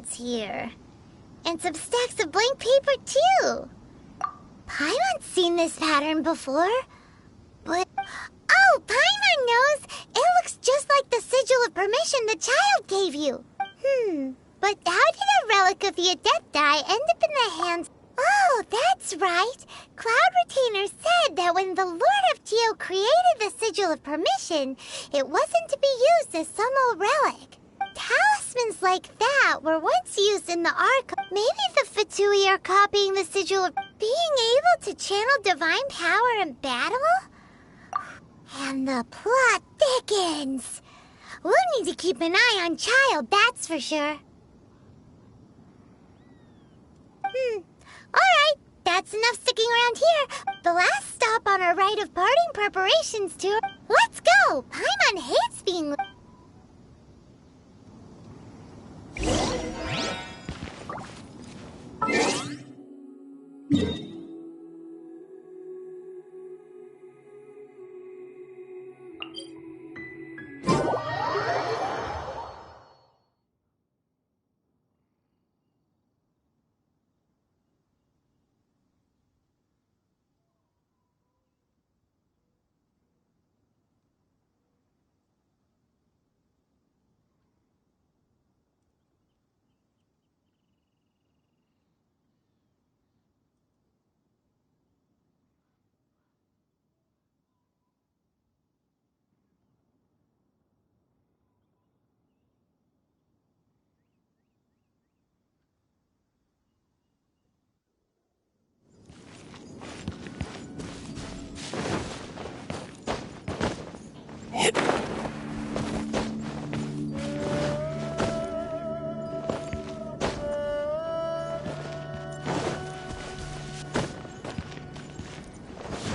documents here. And some stacks of blank paper, too. Paimon's seen this pattern before. But... Oh, Paimon knows! It looks just like the sigil of permission the child gave you. But how did a relic of the Adepti end up in the hands... Oh, that's right. Cloud Retainer said that when the Lord of Geo created the sigil of permission, it wasn't to be used as some old relic. Talismans like that were once used in the Ark. Maybe the Fatui are copying the sigil of being able to channel divine power in battle? And the plot thickens. We'll need to keep an eye on Child, that's for sure. Alright, that's enough sticking around here. The last stop on our rite of parting preparations tour. Let's go! Paimon hates being...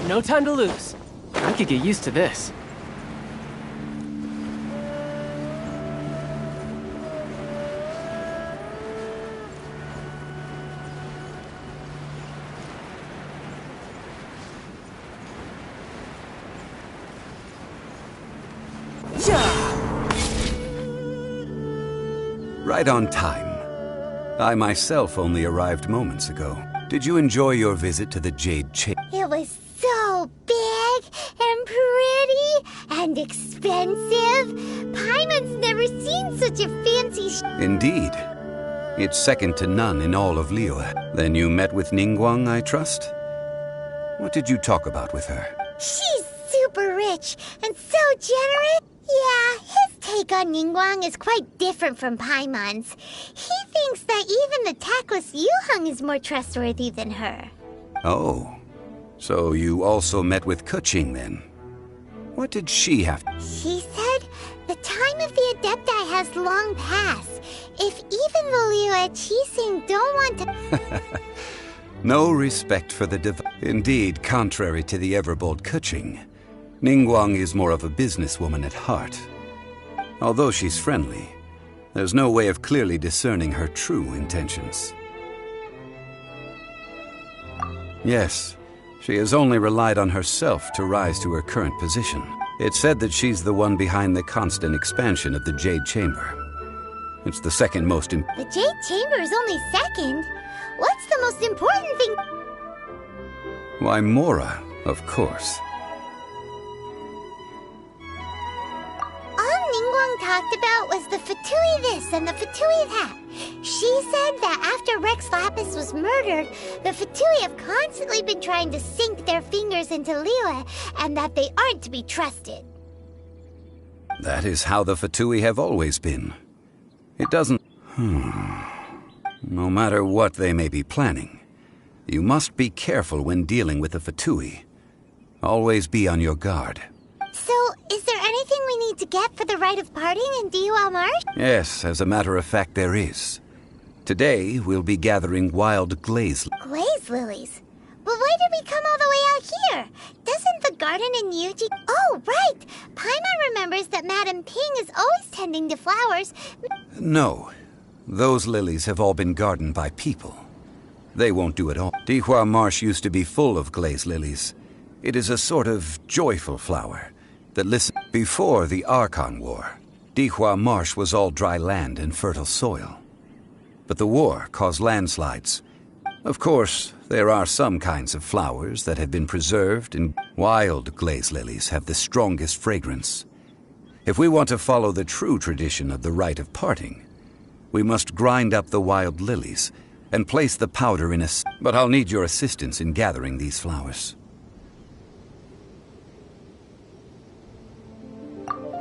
No time to lose. I could get used to this. Right on time. I myself only arrived moments ago. Did you enjoy your visit to the Jade Chamber? It was so big and pretty and expensive. Paimon's never seen such a fancy Indeed. It's second to none in all of Liyue. Then you met with Ningguang, I trust? What did you talk about with her? She's super rich and so generous. Yeah, his take on Ningguang is quite different from Paimon's. He thinks that even the tactless Yuheng is more trustworthy than her. Oh, so you also met with Keqing then? What did she have? She said the time of the Adepti has long passed. If even the Liyue Qixing don't want to... No respect for the divine. Indeed, contrary to the ever-bold Keqing, Ningguang is more of a businesswoman at heart. Although she's friendly, there's no way of clearly discerning her true intentions. Yes, she has only relied on herself to rise to her current position. It's said that she's the one behind the constant expansion of the Jade Chamber. It's the second most The Jade Chamber is only second? What's the most important thing? Why, Mora, of course. All Ningguang talked about was the Fatui this and the Fatui that. She said that after Rex Lapis was murdered, the Fatui have constantly been trying to sink their fingers into Liyue, and that they aren't to be trusted. That is how the Fatui have always been. It doesn't... No matter what they may be planning, you must be careful when dealing with the Fatui. Always be on your guard. So, is there anything we need to get for the rite of parting in Dihua Marsh? Yes, as a matter of fact, there is. Today, we'll be gathering wild glaze... Glaze lilies? But why did we come all the way out here? Doesn't the garden in Yuji... Oh, right! Paimon remembers that Madame Ping is always tending to flowers. No. Those lilies have all been gardened by people. They won't do it all. Dihua Marsh used to be full of glaze lilies. It is a sort of joyful flower that listened. Before the Archon War, Dihua Marsh was all dry land and fertile soil. but the war caused landslides. Of course, there are some kinds of flowers that have been preserved, and wild glaze lilies have the strongest fragrance. If we want to follow the true tradition of the rite of parting, we must grind up the wild lilies and place the powder in a... But I'll need your assistance in gathering these flowers.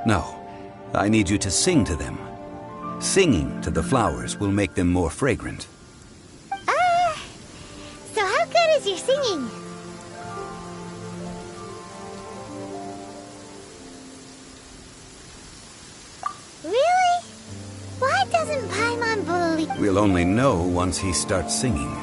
No, I need you to sing to them. Singing to the flowers will make them more fragrant. So how good is your singing? Really? Why doesn't Paimon believe... We'll only know once he starts singing.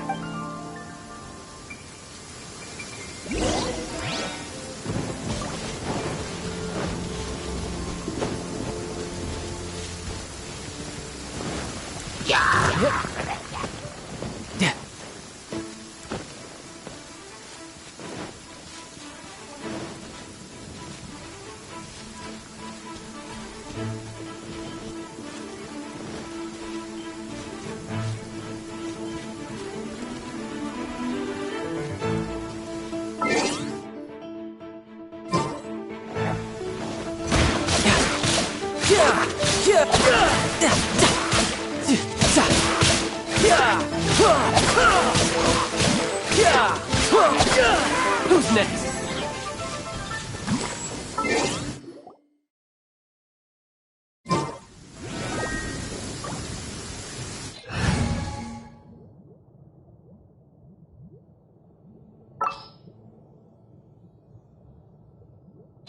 Who's next?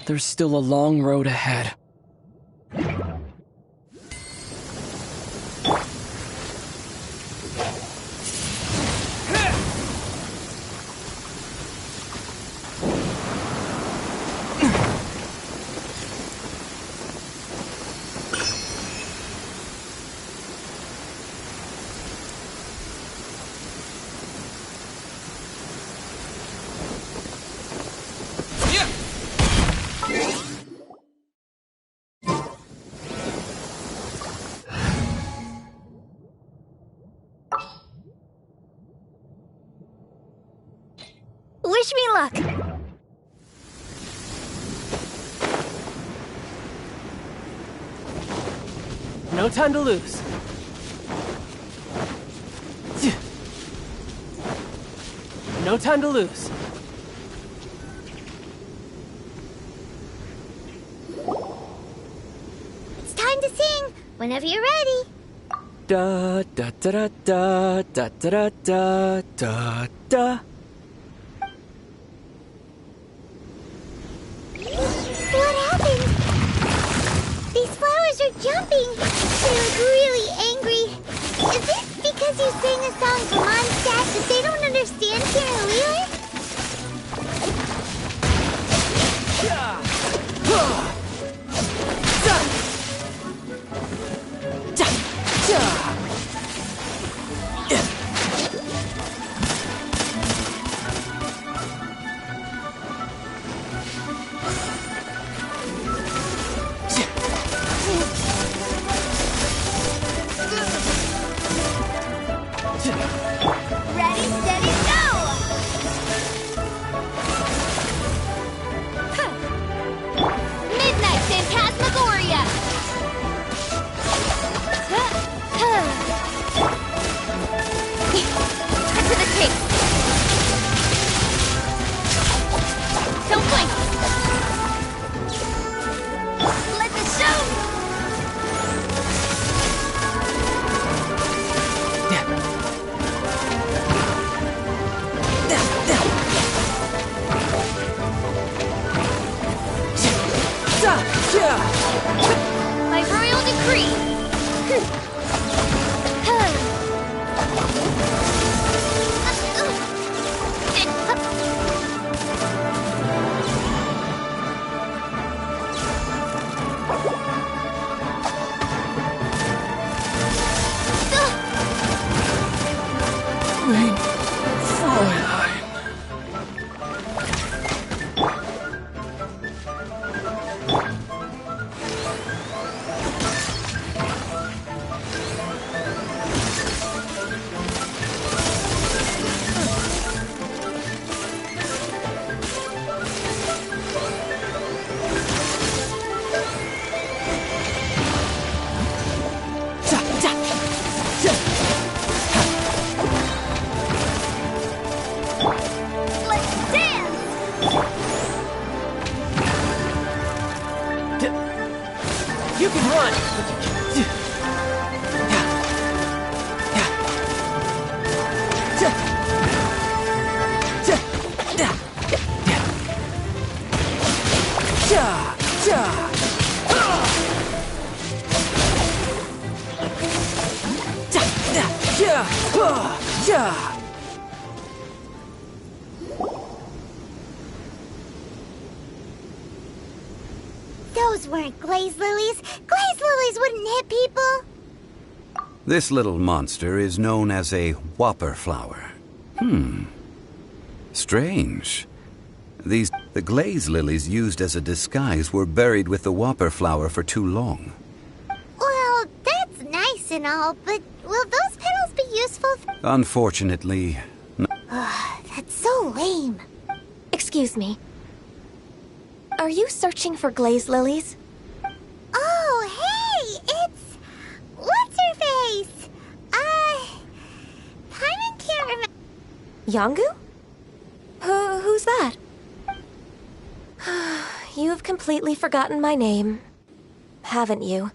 There's still a long road ahead. Wish me luck. No time to lose. No time to lose. It's time to sing. Whenever you're ready. Da da da da da da da da da da. What happened? These flowers are jumping. They look really angry. Is it because you sang a song for Mondstadt that they don't understand Carolina? Ready, steady, go! can run! Those weren't glaze lilies. Glaze lilies wouldn't hit people. This little monster is known as a whopper flower. Strange. The glaze lilies used as a disguise were buried with the whopper flower for too long. Well, that's nice and all, but will those petals be useful? Unfortunately, That's so lame. Excuse me. Are you searching for glaze lilies? Oh, hey, it's... What's her face? Paimon can't remember. Yongu? Who's that? You've completely forgotten my name, haven't you?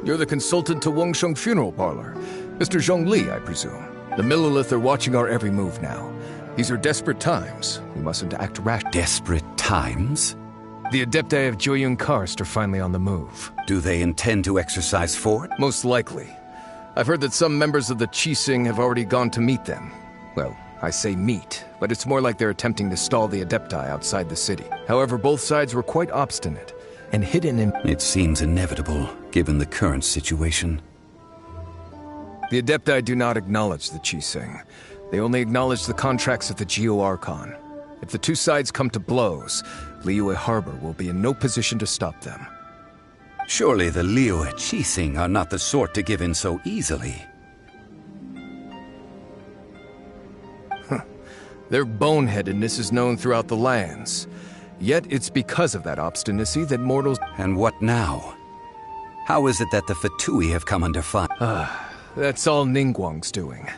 You're the consultant to Wangsheng Funeral Parlor. Mr. Zhongli, I presume. The Millilith are watching our every move now. These are desperate times. We mustn't act rash. Desperate times? The Adepti of Joyun Karst are finally on the move. Do they intend to exercise force? Most likely. I've heard that some members of the Qixing have already gone to meet them. Well, I say meet, but it's more like they're attempting to stall the Adepti outside the city. However, both sides were quite obstinate and hidden in... It seems inevitable, given the current situation. The Adepti do not acknowledge the Qixing. They only acknowledge the contracts of the Geo Archon. If the two sides come to blows, Liyue Harbor will be in no position to stop them. Surely the Liyue Qixing are not the sort to give in so easily. Their boneheadedness is known throughout the lands. Yet it's because of that obstinacy that mortals... And what now? How is it that the Fatui have come under fire? That's all Ningguang's doing.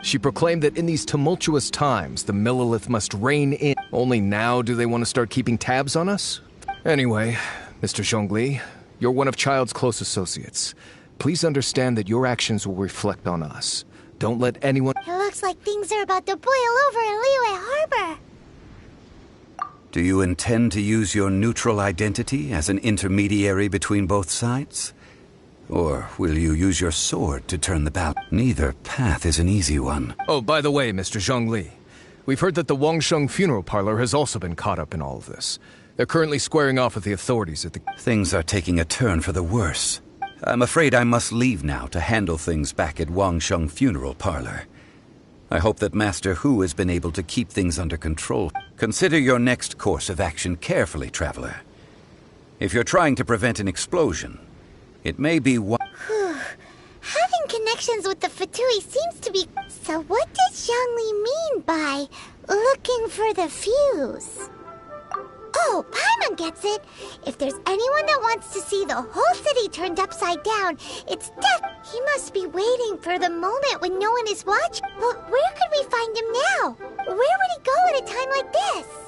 She proclaimed that in these tumultuous times, the Millilith must rein in. Only now do they want to start keeping tabs on us? Anyway, Mr. Zhongli, you're one of Child's close associates. Please understand that your actions will reflect on us. Don't let anyone... It looks like things are about to boil over in Liyue Harbor. Do you intend to use your neutral identity as an intermediary between both sides? Or will you use your sword to turn the balance? Neither path is an easy one. Oh, by the way, Mr. Zhongli, we've heard that the Wangsheng Funeral Parlor has also been caught up in all of this. They're currently squaring off with the authorities at the... Things are taking a turn for the worse. I'm afraid I must leave now to handle things back at Wangsheng Funeral Parlor. I hope that Master Hu has been able to keep things under control. Consider your next course of action carefully, Traveler. If you're trying to prevent an explosion, it may be one... Having connections with the Fatui seems to be... So what does Zhongli mean by looking for the fuse? Oh, Paimon gets it. If there's anyone that wants to see the whole city turned upside down, it's He must be waiting for the moment when no one is watching. But where could we find him now? Where would he go at a time like this?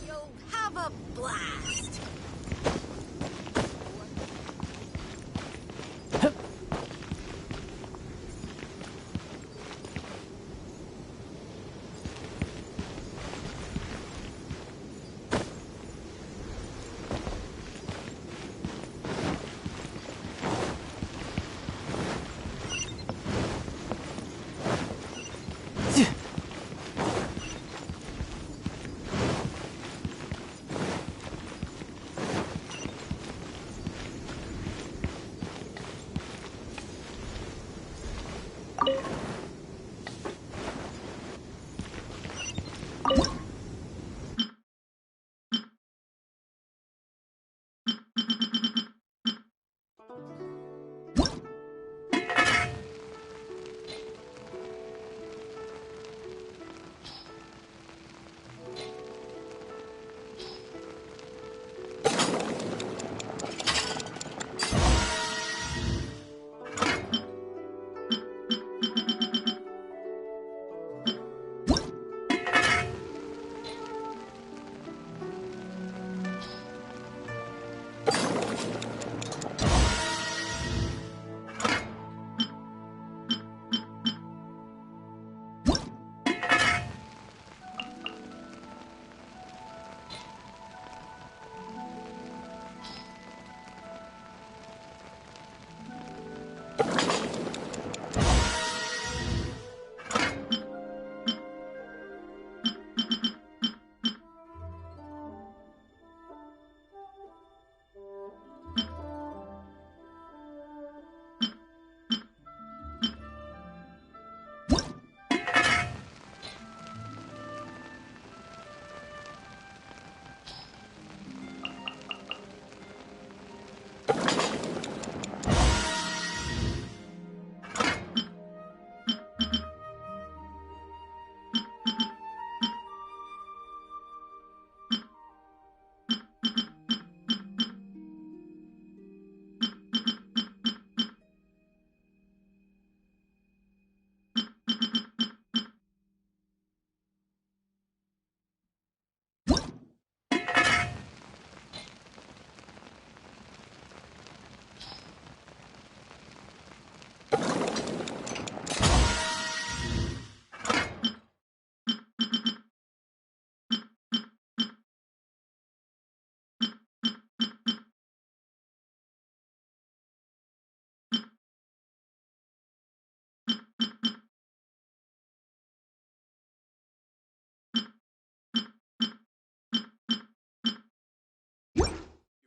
You'll have a blast.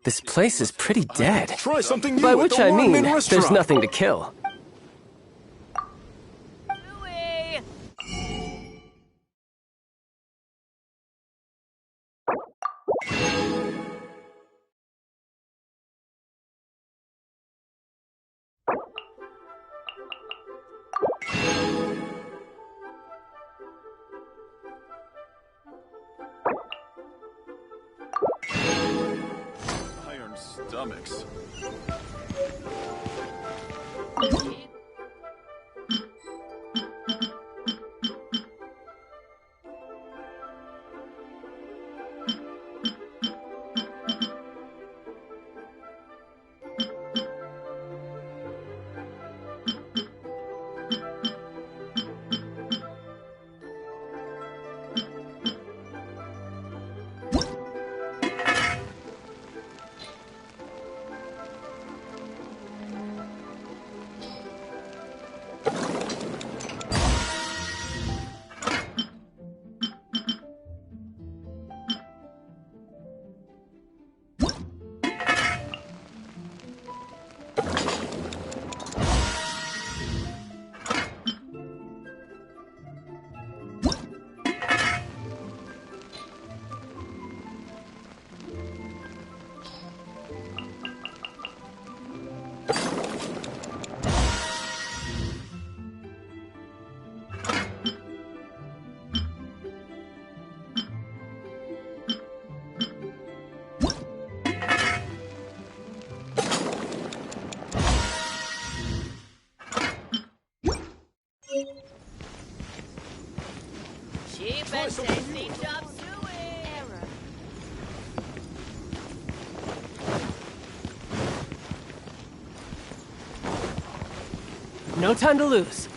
This place is pretty dead. Try something new By at which the I mean, ramen there's restaurant. nothing to kill. Louie! Iron stomachs. Safety chop suey. Error. No time to lose.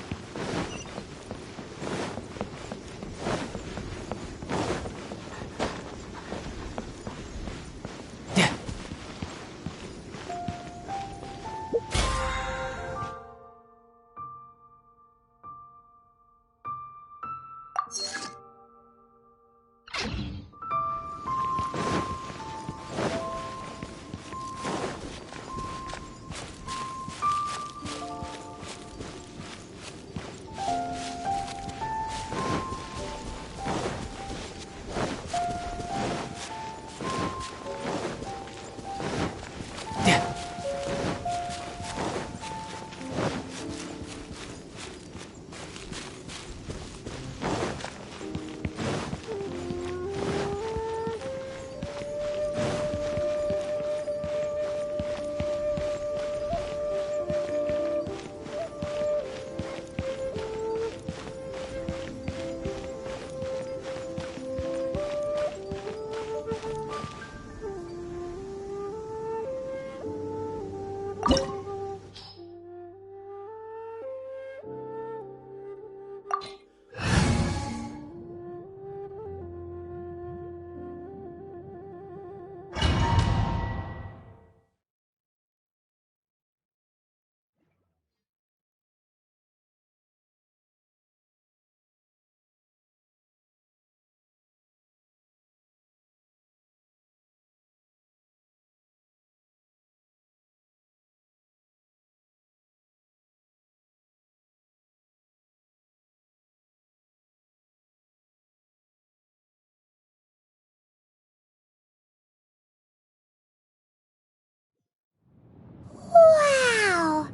Wow!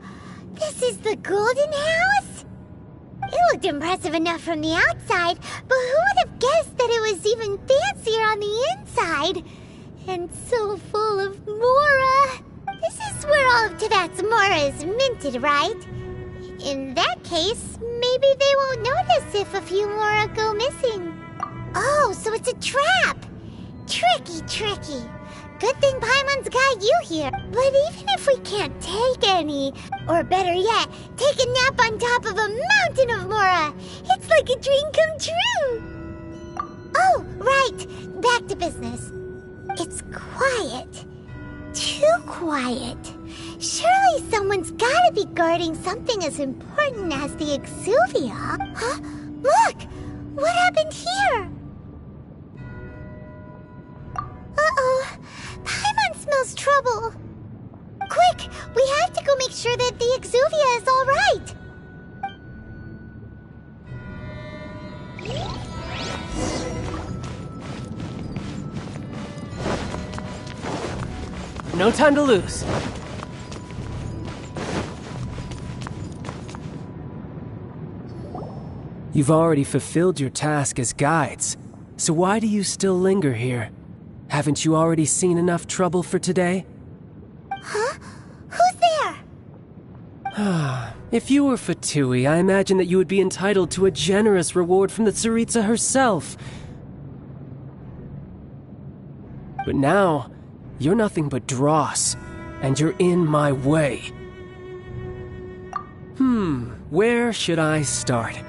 This is the Golden House? It looked impressive enough from the outside, but who would have guessed that it was even fancier on the inside? And so full of Mora. This is where all of Teyvat's Mora is minted, right? In that case, maybe they won't notice if a few Mora go missing. Oh, so it's a trap! Tricky, tricky. Good thing Paimon's got you here. But even if we can't take any, or better yet, take a nap on top of a mountain of Mora, it's like a dream come true. Oh, right. Back to business. It's quiet. Too quiet. Surely someone's gotta be guarding something as important as the Exuvia. Huh? Look! What happened here? Uh-oh. Paimon smells trouble. Quick! We have to go make sure that the Exuvia is all right. No time to lose. You've already fulfilled your task as guides, so why do you still linger here? Haven't you already seen enough trouble for today? Huh? Who's there? If you were Fatui, I imagine that you would be entitled to a generous reward from the Tsaritsa herself. But now, you're nothing but dross, and you're in my way. Where should I start?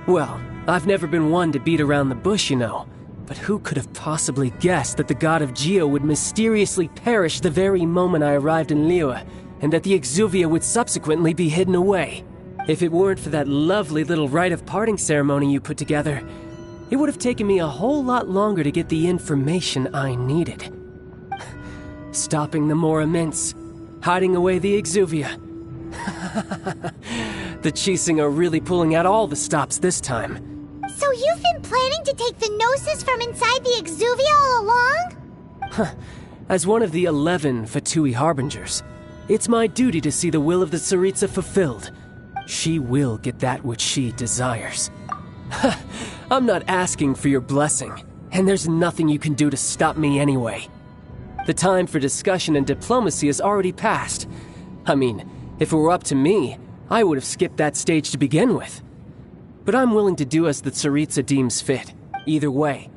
Well, I've never been one to beat around the bush, you know. But who could have possibly guessed that the god of Geo would mysteriously perish the very moment I arrived in Liyue, and that the Exuvia would subsequently be hidden away? If it weren't for that lovely little rite of parting ceremony you put together, it would have taken me a whole lot longer to get the information I needed. Stopping the Mora Mints, hiding away the Exuvia. The Chising are really pulling out all the stops this time. So you've been planning to take the Gnosis from inside the Exuvia all along? As one of the 11 Fatui Harbingers, it's my duty to see the will of the Tsaritsa fulfilled. She will get that which she desires. I'm not asking for your blessing, and there's nothing you can do to stop me anyway. The time for discussion and diplomacy has already passed. I mean, if it were up to me, I would have skipped that stage to begin with. But I'm willing to do as the Tsaritsa deems fit. Either way,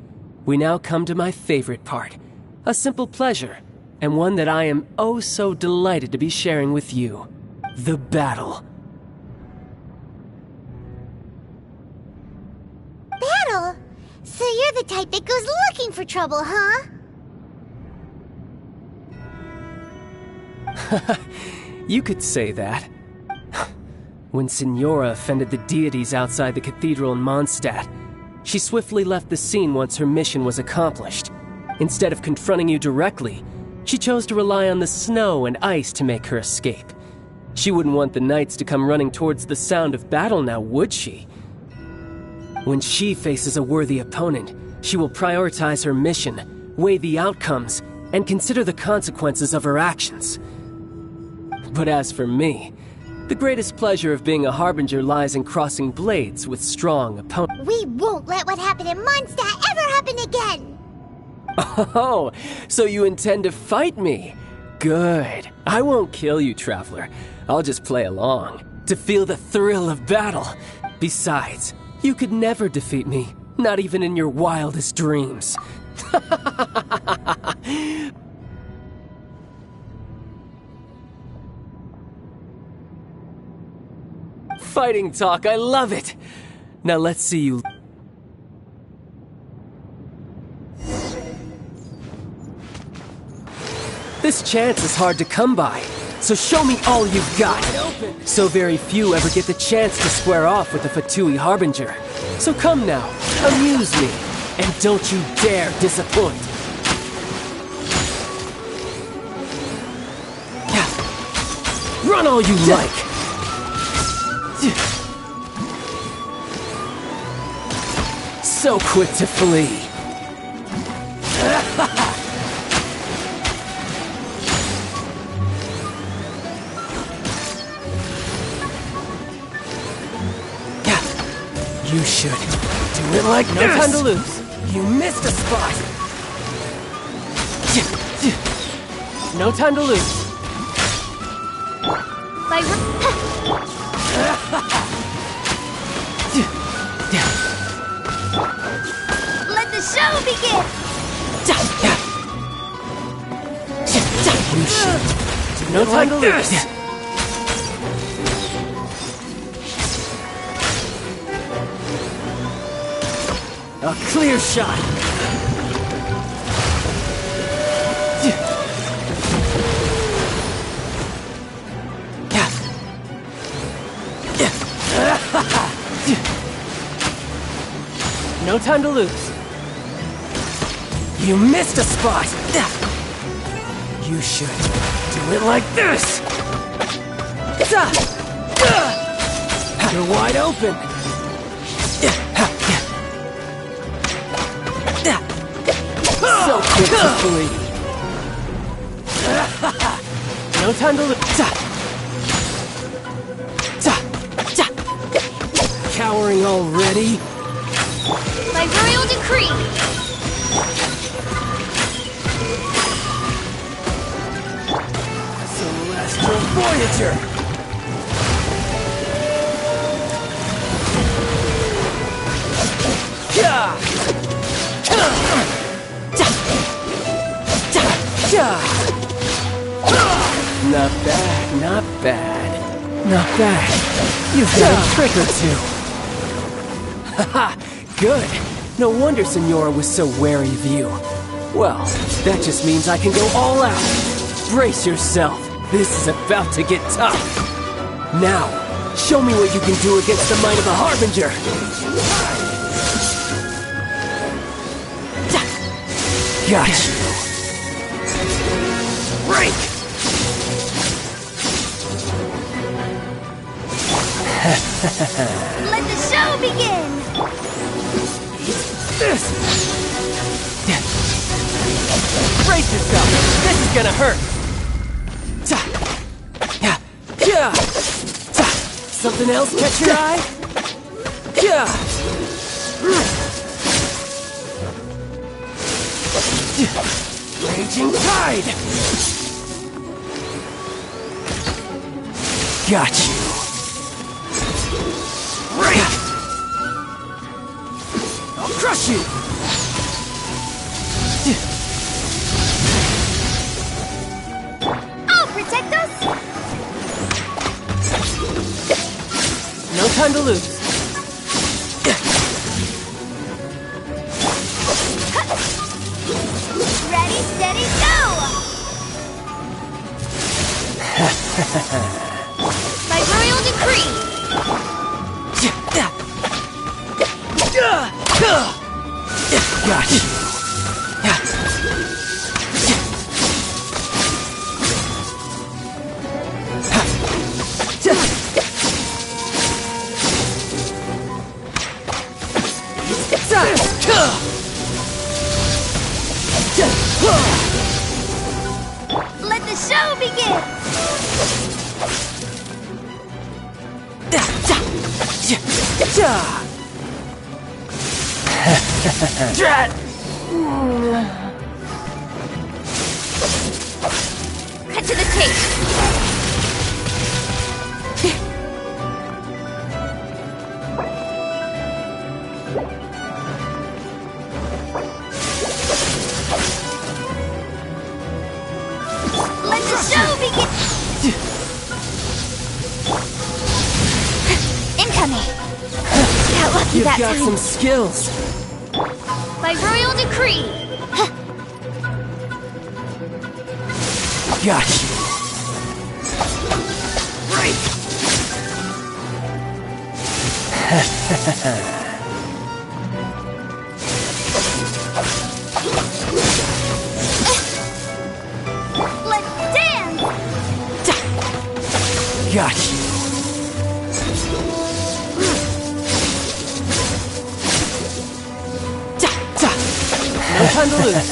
we now come to my favorite part. A simple pleasure, and one that I am oh so delighted to be sharing with you. The battle. Battle? So you're the type that goes looking for trouble, huh? You could say that. When Signora offended the deities outside the cathedral in Mondstadt, she swiftly left the scene once her mission was accomplished. Instead of confronting you directly, she chose to rely on the snow and ice to make her escape. She wouldn't want the knights to come running towards the sound of battle now, would she? When she faces a worthy opponent, she will prioritize her mission, weigh the outcomes, and consider the consequences of her actions. But as for me, the greatest pleasure of being a harbinger lies in crossing blades with strong opponents. We won't let what happened in Mondstadt ever happen again! Oh, so you intend to fight me? Good. I won't kill you, Traveler. I'll just play along, to feel the thrill of battle. Besides, you could never defeat me, not even in your wildest dreams. Fighting talk, I love it! Now let's see you... This chance is hard to come by, so show me all you've got! So very few ever get the chance to square off with the Fatui Harbinger. So come now, amuse me, and don't you dare disappoint! Run all you like! So quick to flee! You should do it like no time to lose. You missed a spot. No time to lose. Let the show begin! You should. No time to lose. A clear shot. No time to lose. You missed a spot. You should do it like this. You're wide open. So quick to flee. No time to lose. Cowering already? By royal decree! Celestial Voyager! Not bad, not bad. Not bad. You've got a trick or two. Haha, good. No wonder Signora was so wary of you. Well, that just means I can go all out. Brace yourself. This is about to get tough. Now, show me what you can do against the might of a Harbinger. Got you. Break! Let the show begin! This! Brace yourself! This is gonna hurt! Something else catch your eye? Raging tide! Got you! Right! I'll crush you! I'll protect us! No time to lose. Ready, steady, go! By royal decree! Gotcha. Let the show begin! Drat! Cut to the chase! Let the show begin! Incoming! Got lucky You've that got time. some skills. By royal decree! Gotcha. Let's dance! Gotcha. No time to lose.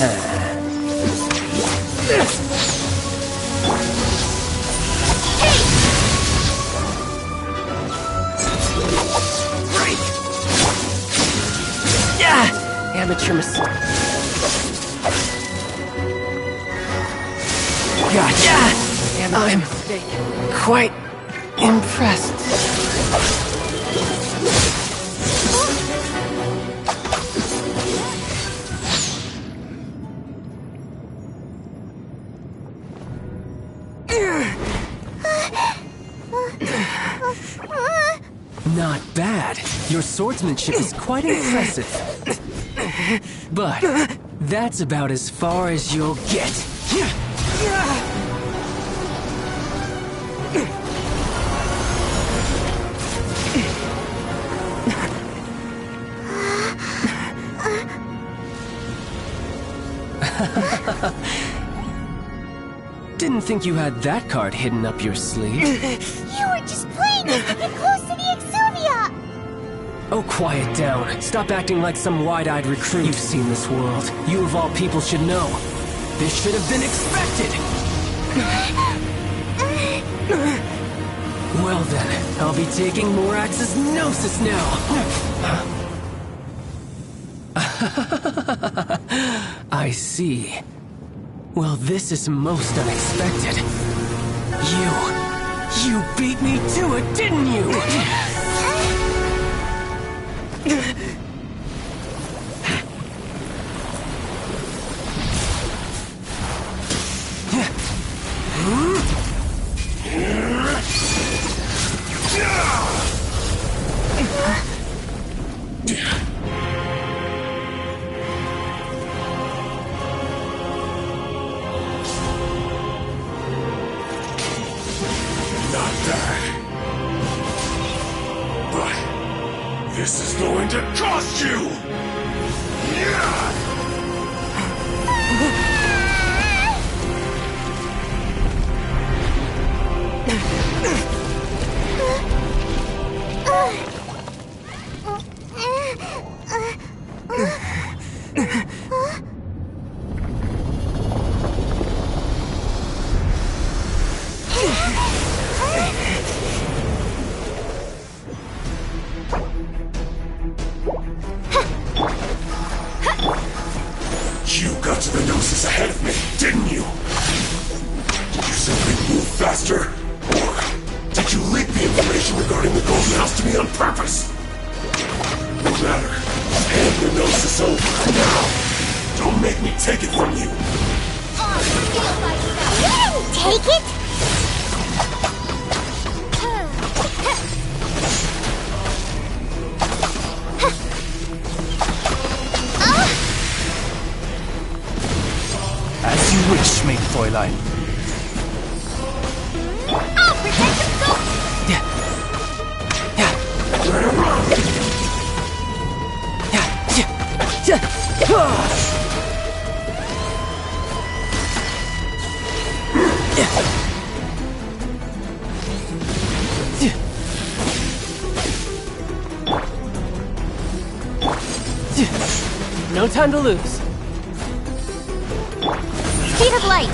Yeah! Amateur mistake. Gotcha! I'm quite impressed. Not bad. Your swordsmanship is quite impressive. But that's about as far as you'll get. Didn't think you had that card hidden up your sleeve. You were just playing us to get close to the Exuvia! Oh, quiet down. Stop acting like some wide-eyed recruit. You've seen this world. You of all people should know. This should have been expected! Well then, I'll be taking Morax's Gnosis now! I see. Well, this is most unexpected. You beat me to it, didn't you? Not bad. But this is going to cost you! You got to the Gnosis ahead of me, didn't you? Did you simply move faster? Or did you leak the information regarding the Golden House to me on purpose? No matter. Hand the Gnosis over now. Don't make me take it from you! You didn't take it! As you wish, maid Fräulein. I'll protect the scope! Yeah. Yeah. Yeah. Yeah. Yeah. No time to lose. Speed of light.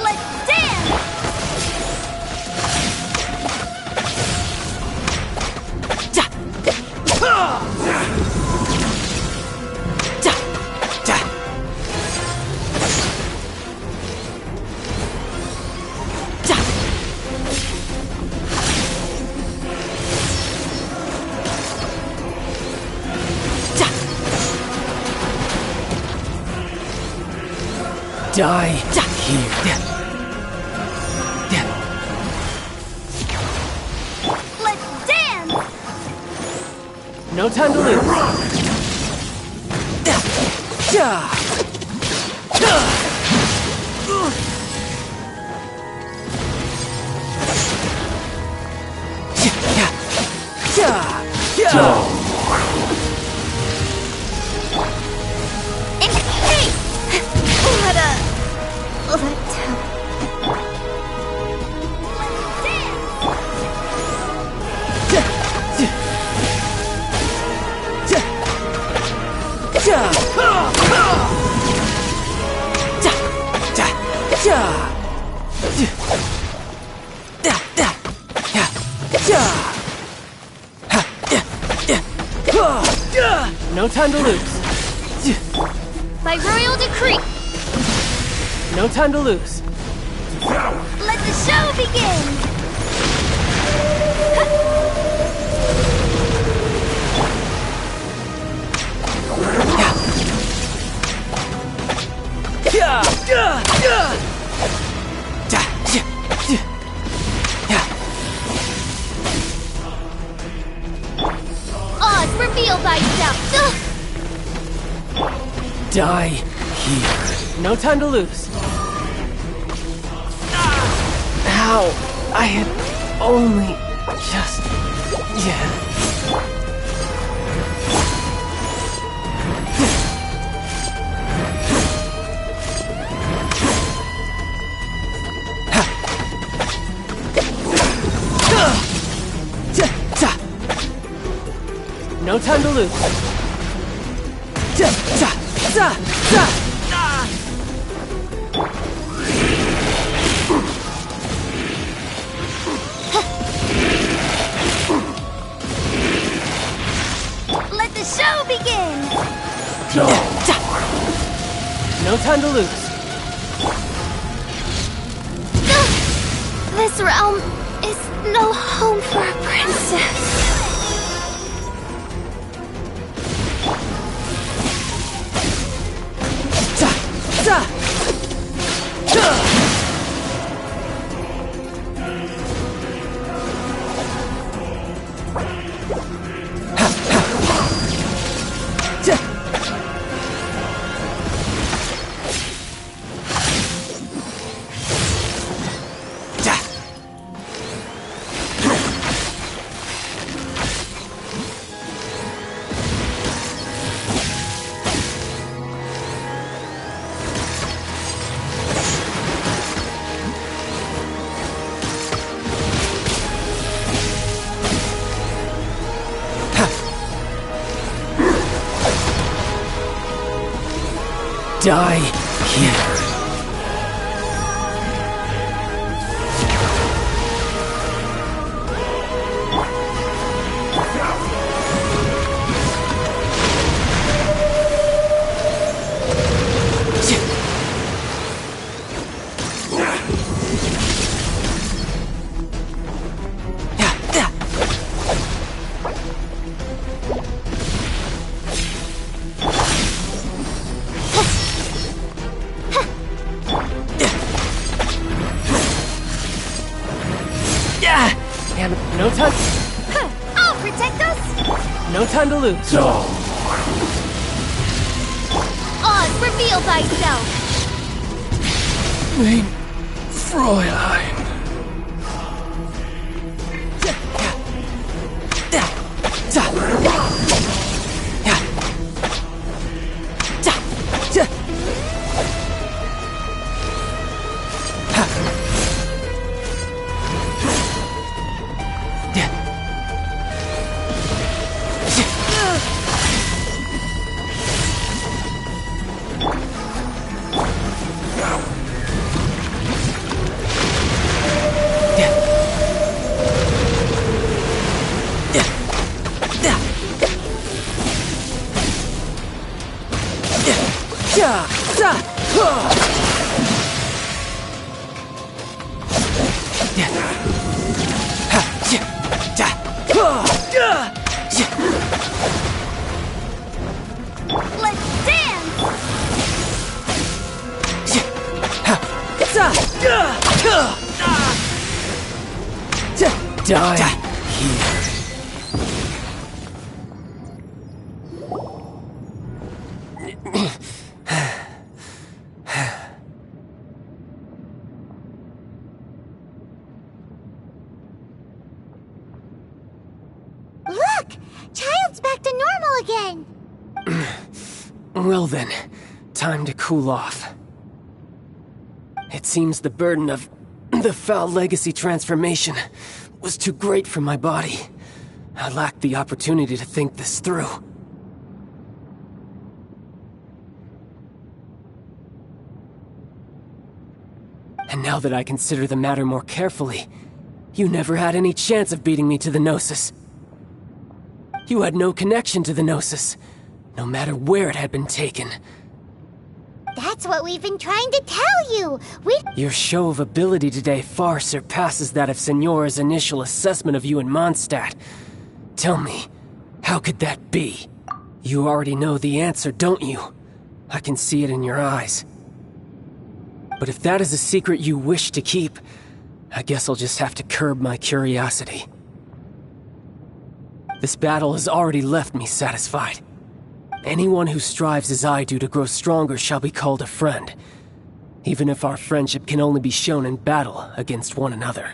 Let's dance! Ja. Ja. Ja. Ja. Ja. Die here. Yeah. Let's dance! No time to lose. Yeah. Yeah. In space! What a... letdown. Let's dance! No time to lose. By royal decree, No time to lose. let the show begin! Oz, reveal thyself! Die here. No time to lose. How? I had only just... Yeah. No time to lose. Let the show begin! No time to lose. This realm is no home for a princess. Die here. Yeah. And no time. I'll protect us! No time to lose. Oz, reveal thyself! Mein Fräulein. Let's dance! Die here. Look! Child's back to normal again! Well then, time to cool off. It seems the burden of the foul legacy transformation was too great for my body. I lacked the opportunity to think this through. And now that I consider the matter more carefully, you never had any chance of beating me to the Gnosis. You had no connection to the Gnosis, no matter where it had been taken. That's what we've been trying to tell you! Your show of ability today far surpasses that of Signora's initial assessment of you in Mondstadt. Tell me, how could that be? You already know the answer, don't you? I can see it in your eyes. But if that is a secret you wish to keep, I guess I'll just have to curb my curiosity. This battle has already left me satisfied. Anyone who strives as I do to grow stronger shall be called a friend, even if our friendship can only be shown in battle against one another.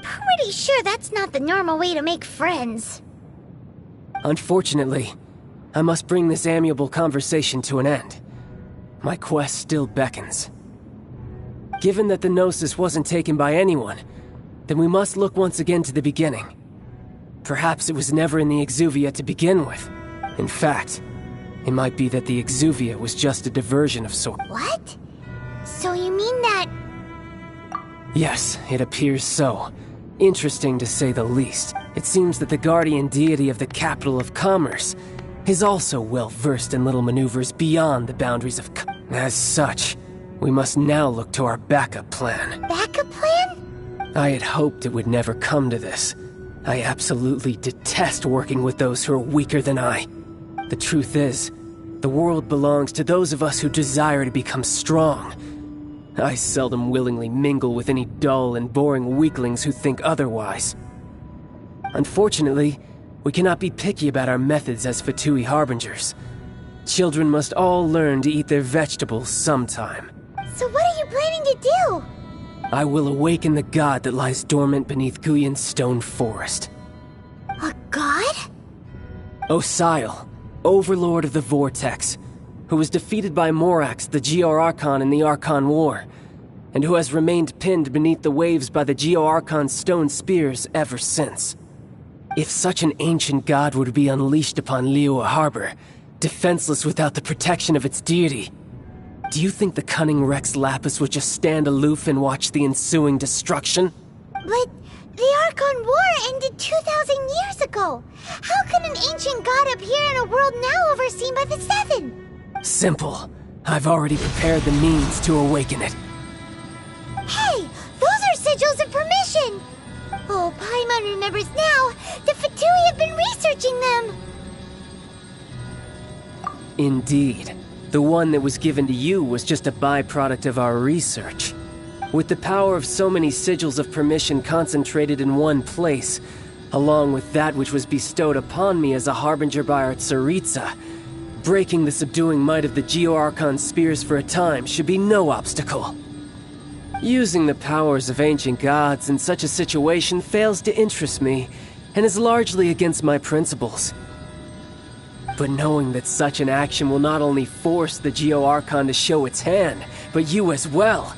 Pretty sure that's not the normal way to make friends. Unfortunately, I must bring this amiable conversation to an end. My quest still beckons. Given that the Gnosis wasn't taken by anyone, then we must look once again to the beginning. Perhaps it was never in the Exuvia to begin with. In fact, it might be that the Exuvia was just a diversion of sorts. What? So you mean that... Yes, it appears so. Interesting to say the least. It seems that the guardian deity of the capital of commerce is also well versed in little maneuvers beyond the boundaries of As such, we must now look to our backup plan. Backup plan? I had hoped it would never come to this. I absolutely detest working with those who are weaker than I. The truth is, the world belongs to those of us who desire to become strong. I seldom willingly mingle with any dull and boring weaklings who think otherwise. Unfortunately, we cannot be picky about our methods as Fatui Harbingers. Children must all learn to eat their vegetables sometime. So what are you planning to do? I will awaken the god that lies dormant beneath Guyon's stone forest. A god? Osile, overlord of the Vortex, who was defeated by Morax, the Geo-Archon in the Archon War, and who has remained pinned beneath the waves by the Geo-Archon's stone spears ever since. If such an ancient god were to be unleashed upon Liyue Harbor, defenseless without the protection of its deity, do you think the cunning Rex Lapis would just stand aloof and watch the ensuing destruction? But the Archon War ended 2,000 years ago. How can an ancient god appear in a world now overseen by the Seven? Simple. I've already prepared the means to awaken it. Hey, those are sigils of permission! Oh, Paimon remembers now. The Fatui have been researching them. Indeed. The one that was given to you was just a byproduct of our research. With the power of so many sigils of permission concentrated in one place, along with that which was bestowed upon me as a harbinger by our Tsaritsa, breaking the subduing might of the Geo-Archon spears for a time should be no obstacle. Using the powers of ancient gods in such a situation fails to interest me, and is largely against my principles. But knowing that such an action will not only force the Geo-Archon to show its hand, but you as well,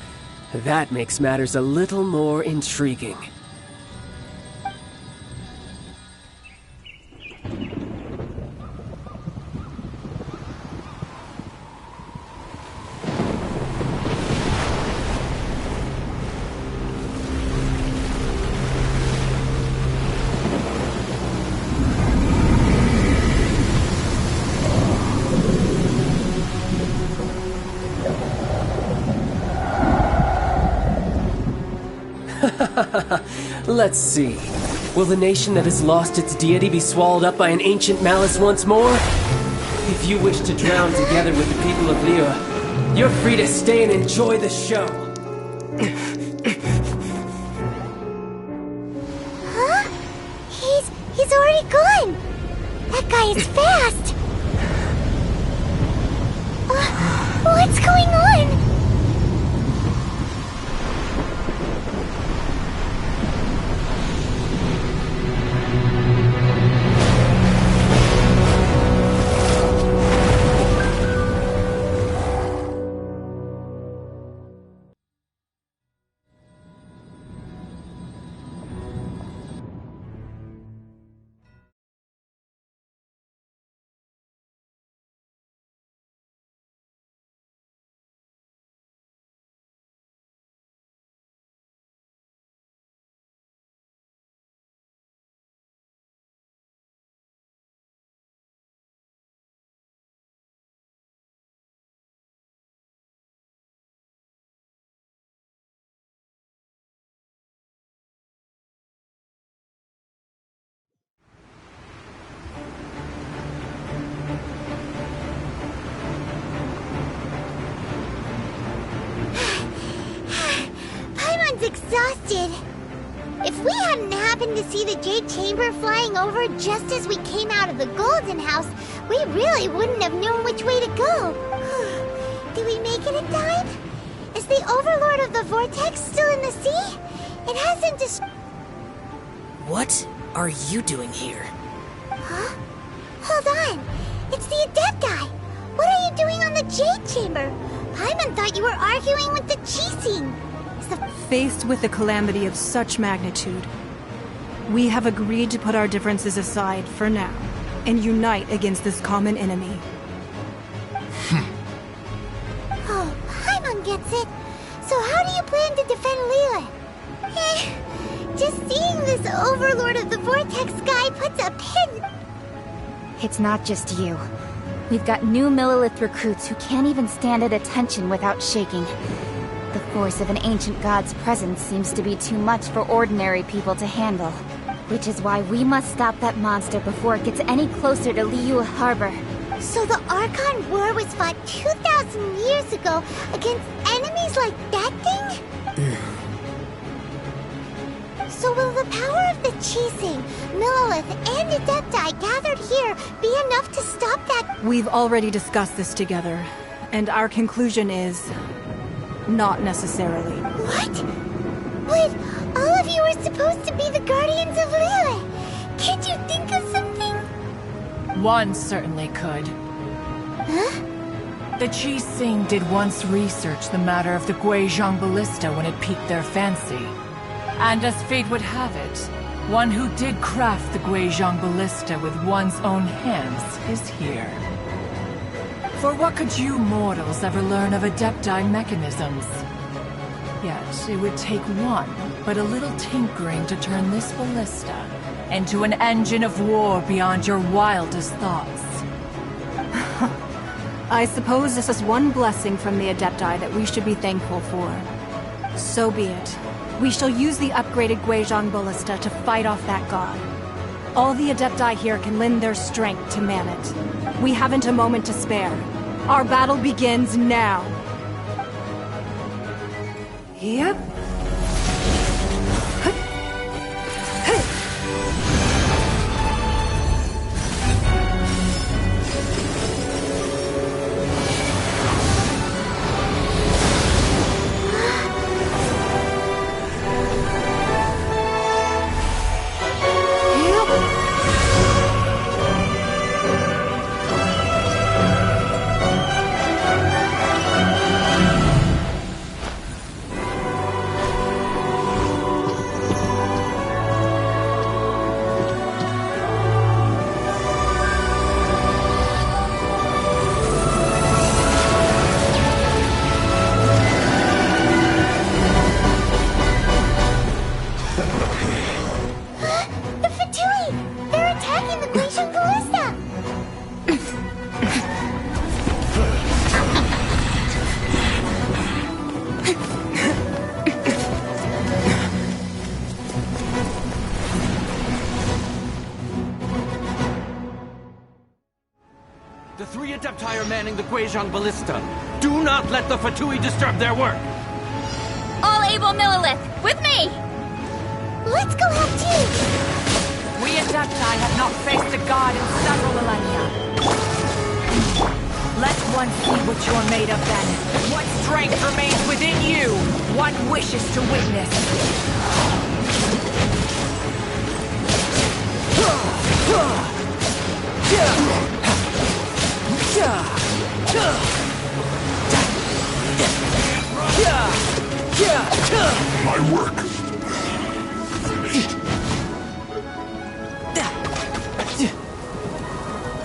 that makes matters a little more intriguing. Let's see. Will the nation that has lost its deity be swallowed up by an ancient malice once more? If you wish to drown together with the people of Liyue, you're free to stay and enjoy the show. Huh? He's already gone! That guy is fast! What's going on? Exhausted. If we hadn't happened to see the Jade Chamber flying over just as we came out of the Golden House, we really wouldn't have known which way to go. Did we make it in time? Is the Overlord of the Vortex still in the sea? It hasn't What are you doing here? Huh? Hold on. It's the Adepti. What are you doing on the Jade Chamber? Paimon thought you were arguing with the Chising. Faced with a calamity of such magnitude, we have agreed to put our differences aside for now and unite against this common enemy. Oh, Paimon gets it. So how do you plan to defend Liyue? Just seeing this Overlord of the Vortex guy puts a pin. It's not just you. We've got new Millelith recruits who can't even stand at attention without shaking. The force of an ancient god's presence seems to be too much for ordinary people to handle. Which is why we must stop that monster before it gets any closer to Liyue Harbor. So the Archon War was fought 2,000 years ago against enemies like that thing? So will the power of the Chising, Millelith, and Adepti gathered here be enough to stop that? We've already discussed this together, and our conclusion is... not necessarily. What? But all of you were supposed to be the Guardians of Liyue. Can't you think of something? One certainly could. Huh? The Chising did once research the matter of the Guizhong Ballista when it piqued their fancy. And as fate would have it, one who did craft the Guizhong Ballista with one's own hands is here. For what could you mortals ever learn of Adepti mechanisms? Yet, it would take one, but a little tinkering to turn this ballista into an engine of war beyond your wildest thoughts. I suppose this is one blessing from the Adepti that we should be thankful for. So be it. We shall use the upgraded Guizhong Ballista to fight off that god. All the Adepti here can lend their strength to man it. We haven't a moment to spare. Our battle begins now. Yep. The 3 Adepti are manning the Guizhong Ballista. Do not let the Fatui disturb their work! All able Millilith, with me! Let's go help too! We Adepti have not faced a god in several millennia. Let one see what you're made of then. What strength remains within you? One wishes to witness. My work.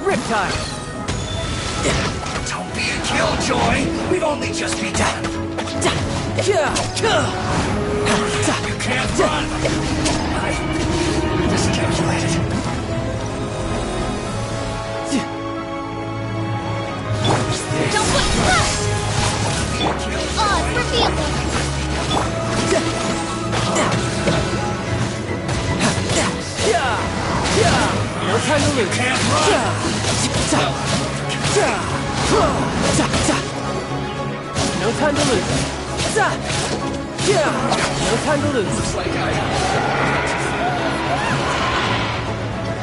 Riptide! Don't be a killjoy! We've only just begun! You can't run! I miscalculated. Don't put thrust! Reveal! No time to lose. No time to lose. No time to lose.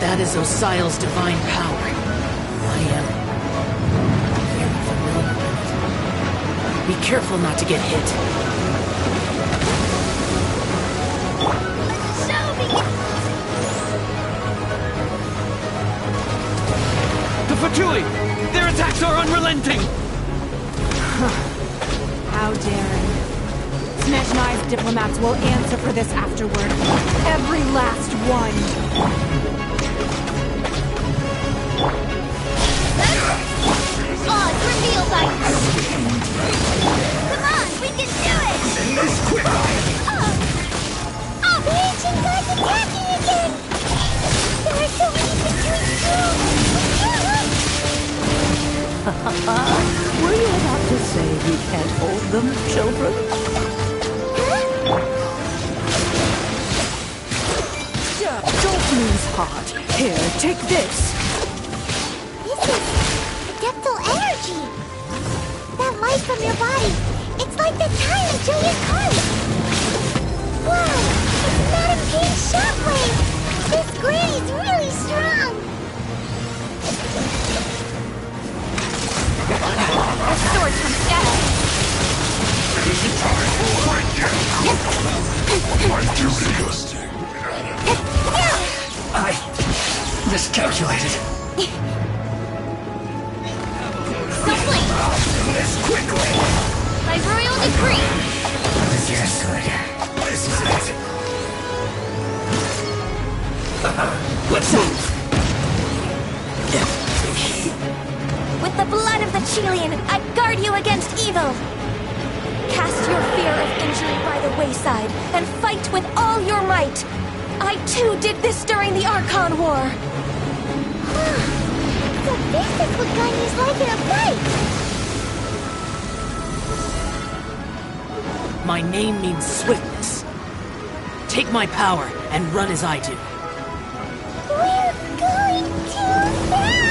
That is Osial's divine power. I am very familiar with it. Be careful not to get hit. The Fatui! Their attacks are unrelenting! How daring. Snezhnai's diplomats will answer for this afterward. Every last one. Reveal bites! Come on, we can do it! Oh, the ancient god's attacking again! There are so many Were you about to say we can't hold them, children? Don't lose heart. Here, take this. This is adeptal energy. That light from your body. It's like the time until you come. Wow, it's Madame King's shockwave. This granny's really strong. Our sword comes down. I miscalculated. Something. This quickly. By royal decree. Yes, good. This is it. Let's move. With the blood of the Chilian, I guard you against evil! Cast your fear of injury by the wayside, and fight with all your might! I too did this during the Archon War! So this is what Ganyu's like in a fight! My name means swiftness. Take my power and run as I do. We're going too fast!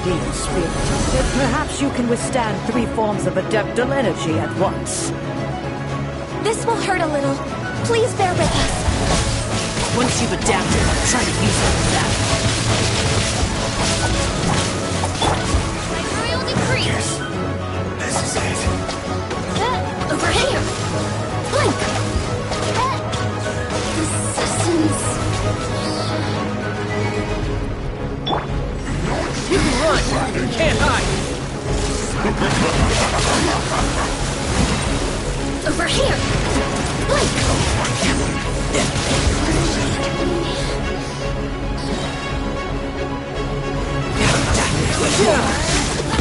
Ideal spirit. Perhaps you can withstand 3 forms of adeptal energy at once. This will hurt a little. Please bear with us. Once you've adapted, try to use it for that. Primordial decree. Yes. This is it. Over here! Blink! Assassins. You can run! You can't hide! Over here! Blink!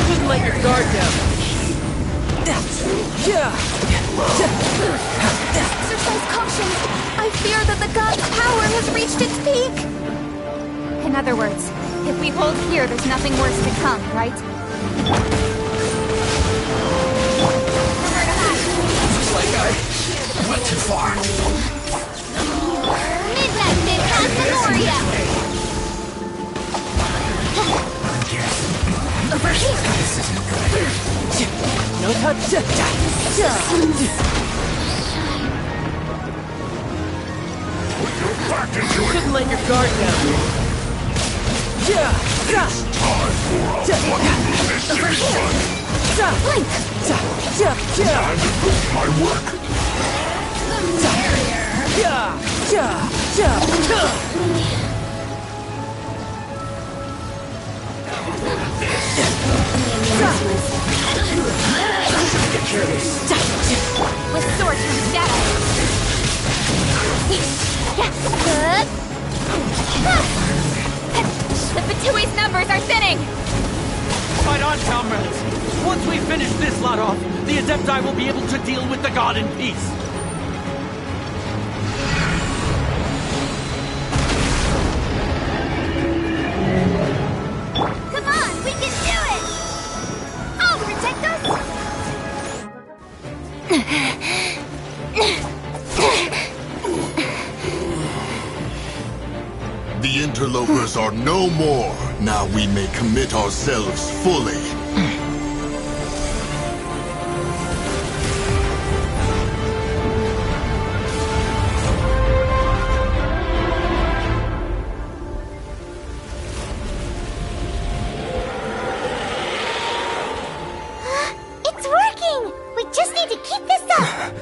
Couldn't let your guard down. Exercise caution! I fear that the god's power has reached its peak! In other words, if we hold here, there's nothing worse to come, right? Looks like I went too far. Midnight Phantasmagoria. Over here! No touch! Couldn't let your guard down. Over here! Blink! Time to prove my work. With sword from shadow! The Batui's numbers are thinning! Fight on, comrades! Once we finish this lot off, the Adepti will be able to deal with the god in peace. Come on, we can do it! I'll protect us! The interlopers are no more. Now we may commit ourselves fully. It's working! We just need to keep this up!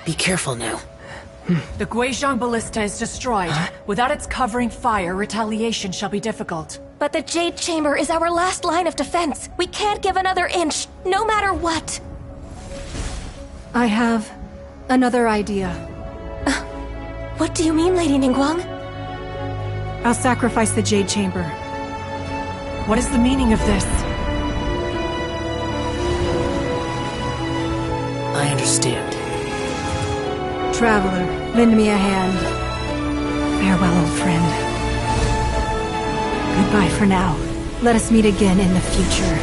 Be careful now. The Guizhong Ballista is destroyed. Without its covering fire, retaliation shall be difficult. But the Jade Chamber is our last line of defense. We can't give another inch, no matter what. I have another idea. What do you mean, Lady Ningguang? I'll sacrifice the Jade Chamber. What is the meaning of this? I understand. Traveler, lend me a hand. Farewell, old friend. Goodbye for now. Let us meet again in the future.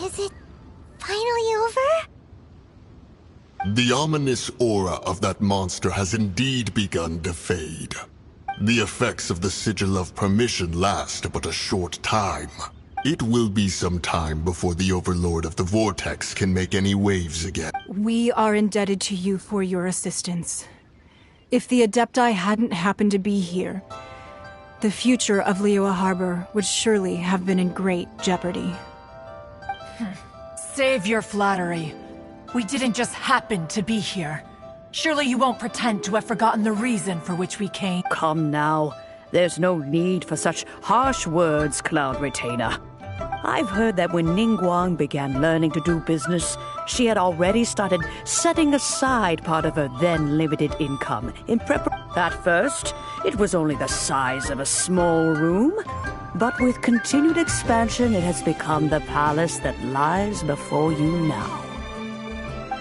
Is it finally over? The ominous aura of that monster has indeed begun to fade. The effects of the Sigil of Permission last but a short time. It will be some time before the Overlord of the Vortex can make any waves again. We are indebted to you for your assistance. If the Adepti hadn't happened to be here, the future of Liyue Harbor would surely have been in great jeopardy. Save your flattery. We didn't just happen to be here. Surely you won't pretend to have forgotten the reason for which we came. Come now. There's no need for such harsh words, Cloud Retainer. I've heard that when Ningguang began learning to do business, she had already started setting aside part of her then limited income in preparation. At first, it was only the size of a small room, but with continued expansion, it has become the palace that lies before you now.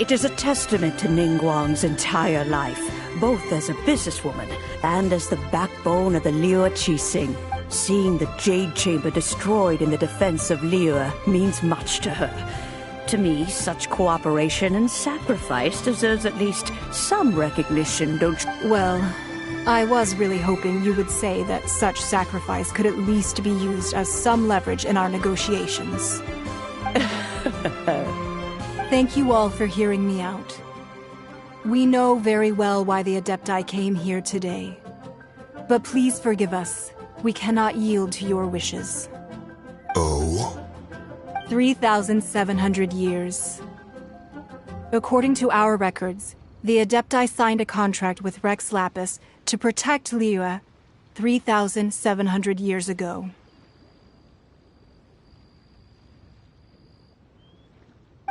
It is a testament to Ningguang's entire life, both as a businesswoman and as the backbone of the Liyue Qixing. Seeing the Jade Chamber destroyed in the defense of Liyue means much to her. To me, such cooperation and sacrifice deserves at least some recognition, don't you? Well, I was really hoping you would say that such sacrifice could at least be used as some leverage in our negotiations. Thank you all for hearing me out. We know very well why the Adepti came here today. But please forgive us. We cannot yield to your wishes. Oh? 3,700 years. According to our records, the Adepti signed a contract with Rex Lapis to protect Liyue 3,700 years ago.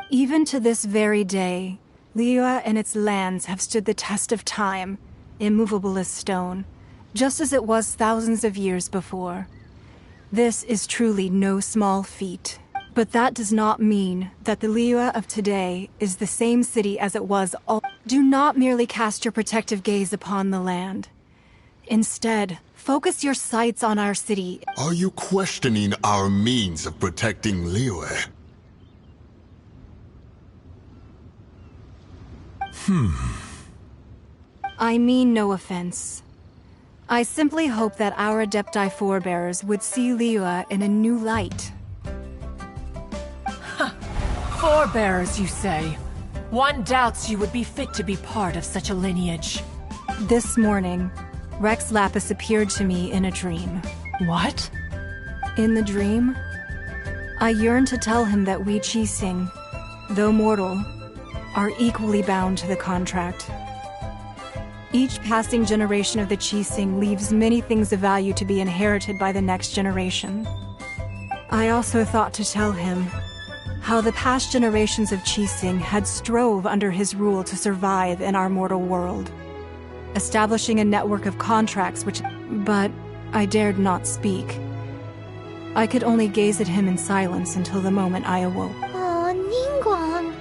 Even to this very day, Liyue and its lands have stood the test of time, immovable as stone, just as it was thousands of years before. This is truly no small feat. But that does not mean that the Liyue of today is the same city as it was all. Do not merely cast your protective gaze upon the land. Instead, focus your sights on our city. Are you questioning our means of protecting Liyue? I mean no offense. I simply hope that our Adepti forebears would see Liyue in a new light. Forebears, you say? One doubts you would be fit to be part of such a lineage. This morning, Rex Lapis appeared to me in a dream. What? In the dream, I yearned to tell him that we Qixing, though mortal, are equally bound to the contract. Each passing generation of the Qixing leaves many things of value to be inherited by the next generation. I also thought to tell him how the past generations of Qixing had strove under his rule to survive in our mortal world, establishing a network of contracts but I dared not speak. I could only gaze at him in silence until the moment I awoke. Oh, Ningguang.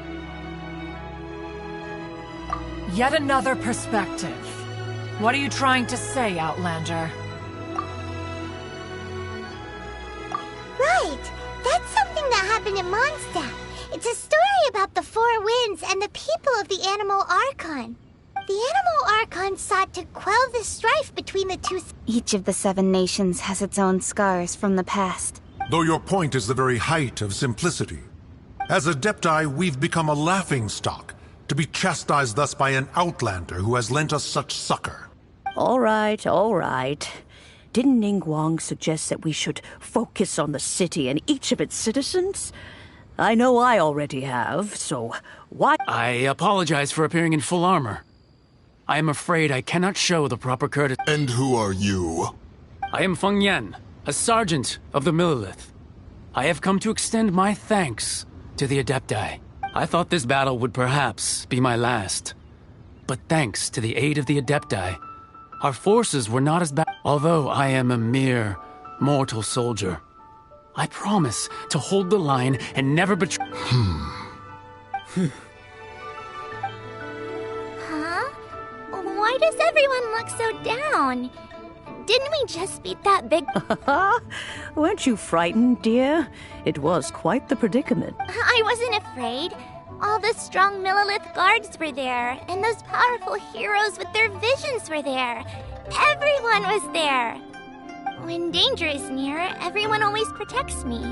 Yet another perspective. What are you trying to say, Outlander? Right! That's something that happened in Mondstadt. It's a story about the Four Winds and the people of the Animal Archon. The Animal Archon sought to quell the strife between the two. Each of the 7 nations has its own scars from the past. Though your point is the very height of simplicity. As Adepti, we've become a laughingstock, to be chastised thus by an outlander who has lent us such succor. All right, all right. Didn't Ningguang suggest that we should focus on the city and each of its citizens? I know I already have, so why— I apologize for appearing in full armor. I am afraid I cannot show the proper courtesy. And who are you? I am Feng Yan, a sergeant of the Millelith. I have come to extend my thanks to the Adepti. I thought this battle would perhaps be my last. But thanks to the aid of the Adepti, our forces were not as bad. Although I am a mere mortal soldier, I promise to hold the line and never betray. Huh? Why does everyone look so down? Didn't we just beat that big... Weren't you frightened, dear? It was quite the predicament. I wasn't afraid. All the strong Millilith guards were there, and those powerful heroes with their visions were there. Everyone was there. When danger is near, everyone always protects me.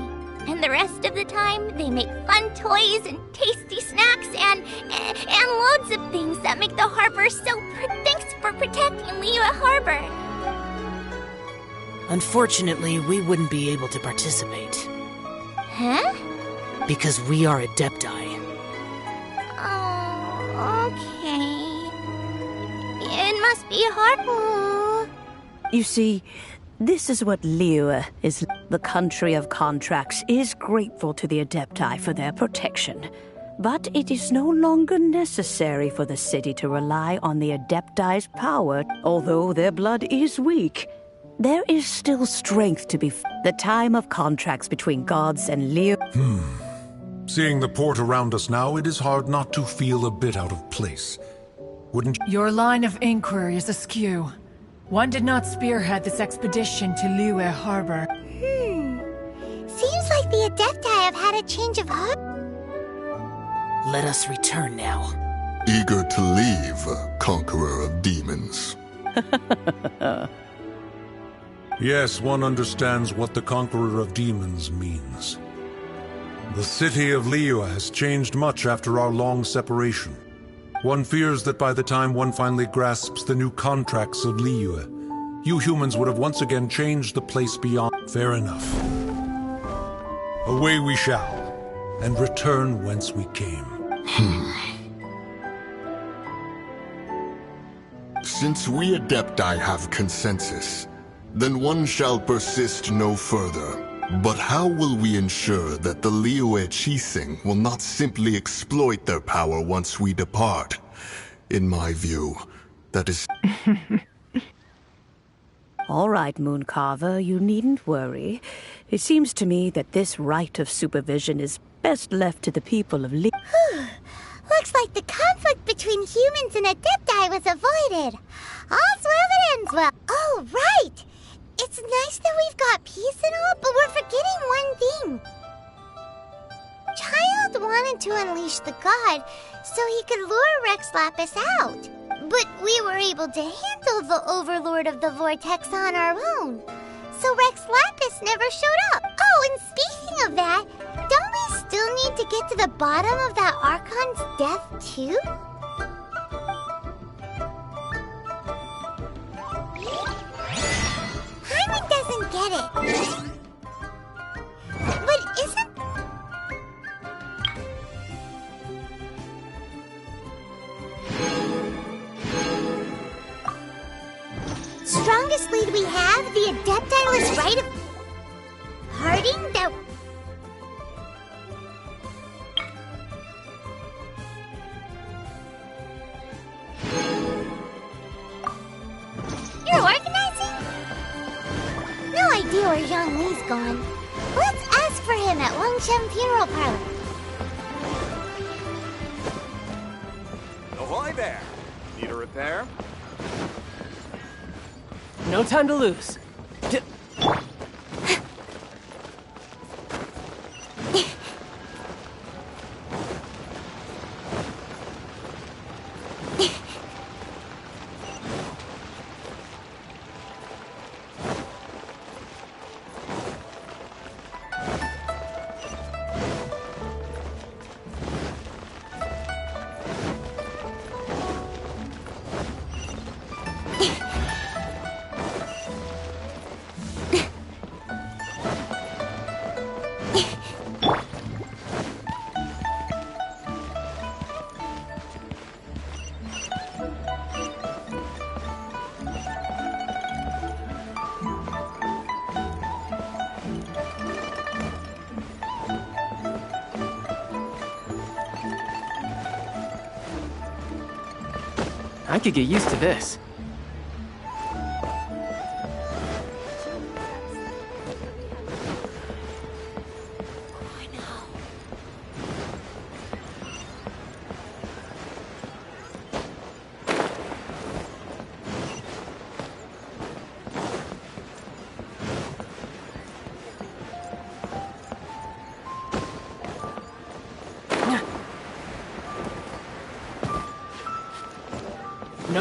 And the rest of the time, they make fun toys and tasty snacks and loads of things that make the harbor so... Thanks for protecting Liyue Harbor. Unfortunately, we wouldn't be able to participate. Huh? Because we are Adepti. Oh, okay. It must be hard. You see, this is what Liyue is. The country of contracts is grateful to the Adepti for their protection. But it is no longer necessary for the city to rely on the Adepti's power, although their blood is weak. There is still strength to be the time of contracts between gods and Liyue. Seeing the port around us now, it is hard not to feel a bit out of place. Wouldn't you? Your line of inquiry is askew. One did not spearhead this expedition to Liyue Harbor. Seems like the Adepti have had a change of heart. Let us return now. Eager to leave, conqueror of demons. Yes, one understands what the Conqueror of Demons means. The city of Liyue has changed much after our long separation. One fears that by the time one finally grasps the new contracts of Liyue, you humans would have once again changed the place beyond. Fair enough. Away we shall, and return whence we came. Since we Adepti have consensus, then one shall persist no further. But how will we ensure that the Liyue Qixing will not simply exploit their power once we depart? In my view, that is... All right, Mooncarver, you needn't worry. It seems to me that this right of supervision is best left to the people of Liyue. Looks like the conflict between humans and Adepti was avoided. All's well that ends well. Oh, right! It's nice that we've got peace and all, but we're forgetting one thing. Child wanted to unleash the god so he could lure Rex Lapis out. But we were able to handle the Overlord of the Vortex on our own. So Rex Lapis never showed up. Oh, and speaking of that, don't we still need to get to the bottom of that Archon's death, too? Paimon doesn't get it. But isn't... Strongest lead we have, the Adepti was right of... Harding that... You're organizing? No idea where Zhang Li's gone. Let's ask for him at Longshem Funeral Parlor. Ahoy there! Need a repair? No time to lose. I could get used to this.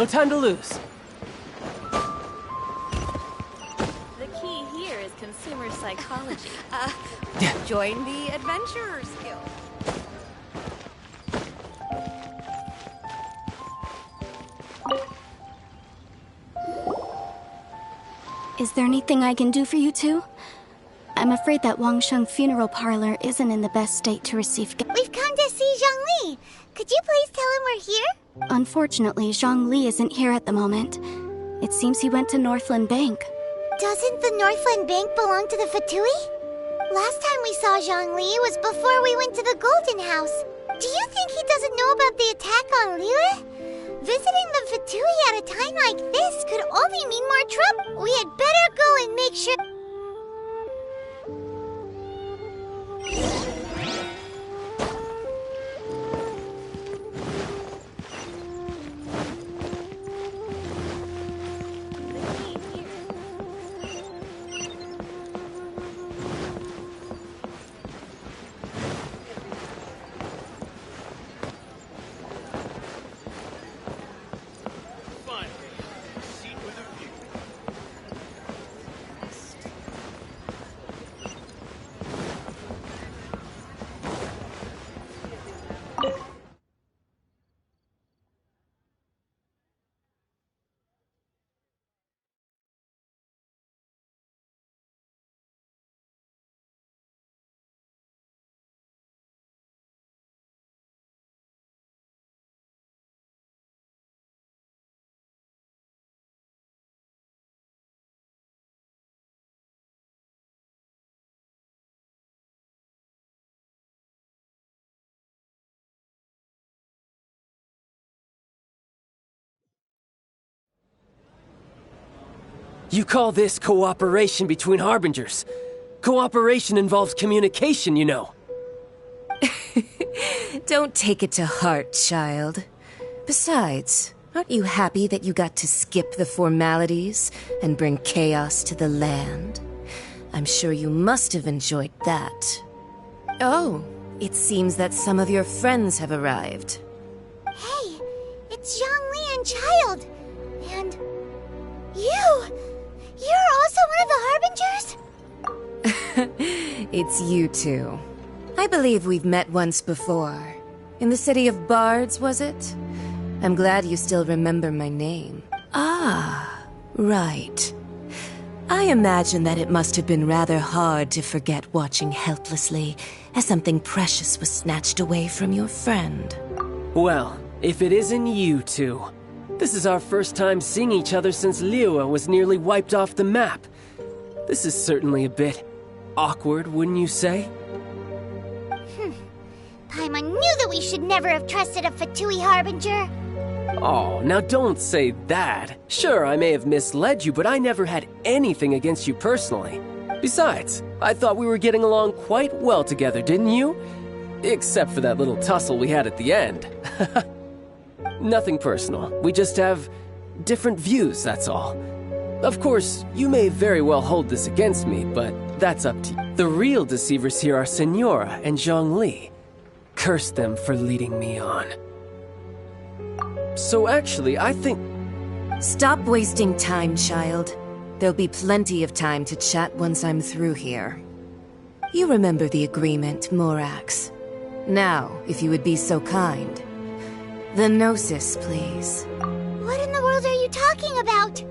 No time to lose. The key here is consumer psychology. Join the Adventurers Guild. Is there anything I can do for you two? I'm afraid that Wangsheng Funeral Parlor isn't in the best state to receive We've come to see Zhongli. Could you please tell him we're here? Unfortunately, Zhongli isn't here at the moment. It seems he went to Northland Bank. Doesn't the Northland Bank belong to the Fatui? Last time we saw Zhongli was before we went to the Golden House. Do you think he doesn't know about the attack on Liyue? Visiting the Fatui at a time like this could only mean more trouble. We had better go and make sure... You call this cooperation between Harbingers? Cooperation involves communication, you know. Don't take it to heart, child. Besides, aren't you happy that you got to skip the formalities and bring chaos to the land? I'm sure you must have enjoyed that. Oh, it seems that some of your friends have arrived. Hey, it's Zhongli and Child. And... you! You're also one of the Harbingers? It's you two. I believe we've met once before. In the city of Bards, was it? I'm glad you still remember my name. Ah, right. I imagine that it must have been rather hard to forget watching helplessly as something precious was snatched away from your friend. Well, if it isn't you two. This is our first time seeing each other since Liyue was nearly wiped off the map. This is certainly a bit awkward, wouldn't you say? Paimon knew that we should never have trusted a Fatui Harbinger. Oh, now don't say that. Sure, I may have misled you, but I never had anything against you personally. Besides, I thought we were getting along quite well together, didn't you? Except for that little tussle we had at the end. Nothing personal. We just have different views, that's all. Of course, you may very well hold this against me, but that's up to you. The real deceivers here are Senora and Zhongli. Curse them for leading me on. So actually, I think... Stop wasting time, child. There'll be plenty of time to chat once I'm through here. You remember the agreement, Morax. Now, if you would be so kind. The Gnosis, please. What in the world are you talking about?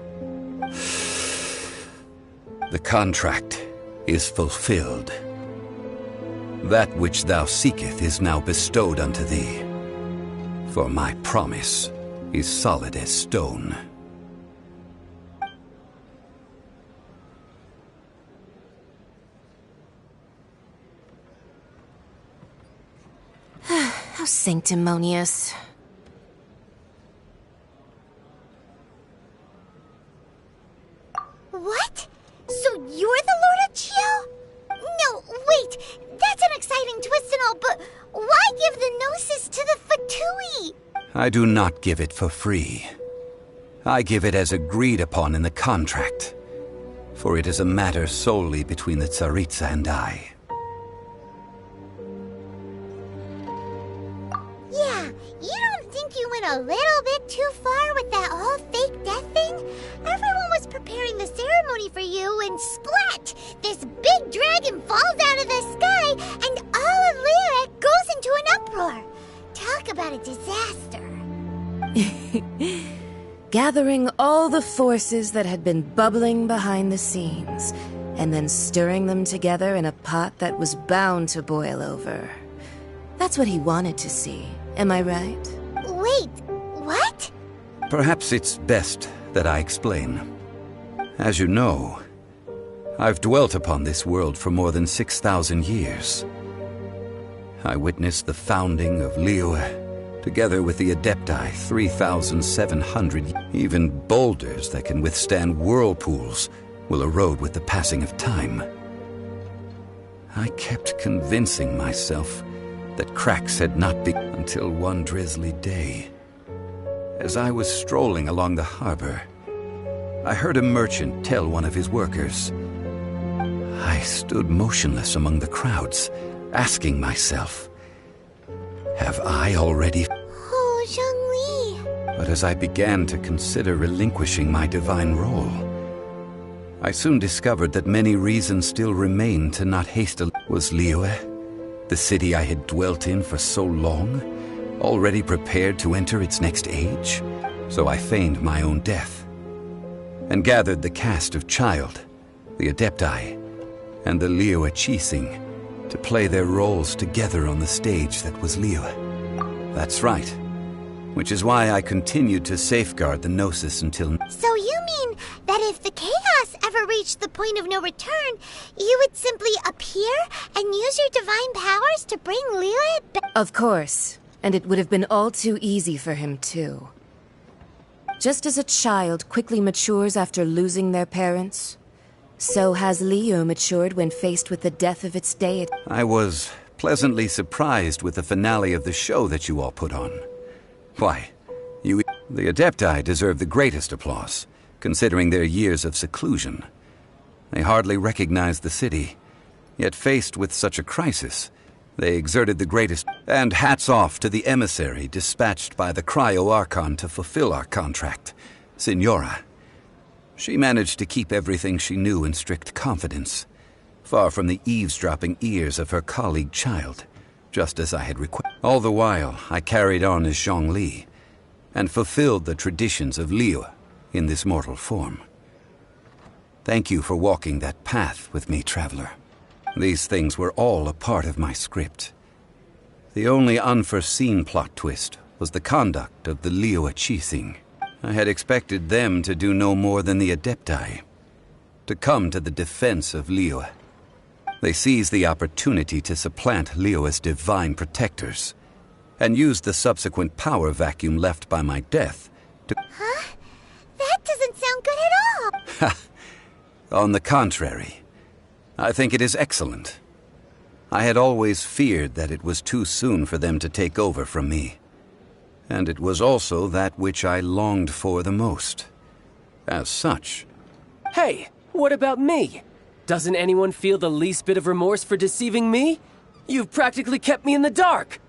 The contract is fulfilled. That which thou seeketh is now bestowed unto thee. For my promise is solid as stone. How sanctimonious. What? So you're the Lord of Chio? No, wait. That's an exciting twist and all, but why give the Gnosis to the Fatui? I do not give it for free. I give it as agreed upon in the contract. For it is a matter solely between the Tsaritsa and I. Yeah, you don't think you went a little bit too far with that whole gathering all the forces that had been bubbling behind the scenes, and then stirring them together in a pot that was bound to boil over. That's what he wanted to see, am I right? Wait, what? Perhaps it's best that I explain. As you know, I've dwelt upon this world for more than 6,000 years. I witnessed the founding of Liyue, together with the Adepti 3,700. Even boulders that can withstand whirlpools will erode with the passing of time. I kept convincing myself that cracks had not begun until one drizzly day. As I was strolling along the harbor, I heard a merchant tell one of his workers. I stood motionless among the crowds, asking myself, have I already... Oh, Zhongli. But as I began to consider relinquishing my divine role, I soon discovered that many reasons still remained to not hastily... Was Liyue, the city I had dwelt in for so long, already prepared to enter its next age? So I feigned my own death, and gathered the cast of Child, the Adepti, and the Liyue Qixing to play their roles together on the stage that was Liyue. That's right, which is why I continued to safeguard the Gnosis until... So you mean that if the chaos ever reached the point of no return, you would simply appear and use your divine powers to bring Liyue back? Of course, and it would have been all too easy for him too. Just as a child quickly matures after losing their parents, so has Liyue matured when faced with the death of its deity. I was pleasantly surprised with the finale of the show that you all put on. Why, the Adepti deserve the greatest applause, considering their years of seclusion. They hardly recognized the city, yet faced with such a crisis, they exerted the greatest... And hats off to the emissary dispatched by the Cryo-Archon to fulfill our contract, Signora. She managed to keep everything she knew in strict confidence, far from the eavesdropping ears of her colleague Child, just as I had requested. All the while, I carried on as Zhongli, and fulfilled the traditions of Liyue in this mortal form. Thank you for walking that path with me, Traveler. These things were all a part of my script. The only unforeseen plot twist was the conduct of the Liyue Qixing. I had expected them to do no more than the Adepti, to come to the defense of Liyue. They seized the opportunity to supplant Liyue's divine protectors, and used the subsequent power vacuum left by my death to... Huh? That doesn't sound good at all! On the contrary, I think it is excellent. I had always feared that it was too soon for them to take over from me. And it was also that which I longed for the most. As such... Hey, what about me? Doesn't anyone feel the least bit of remorse for deceiving me? You've practically kept me in the dark!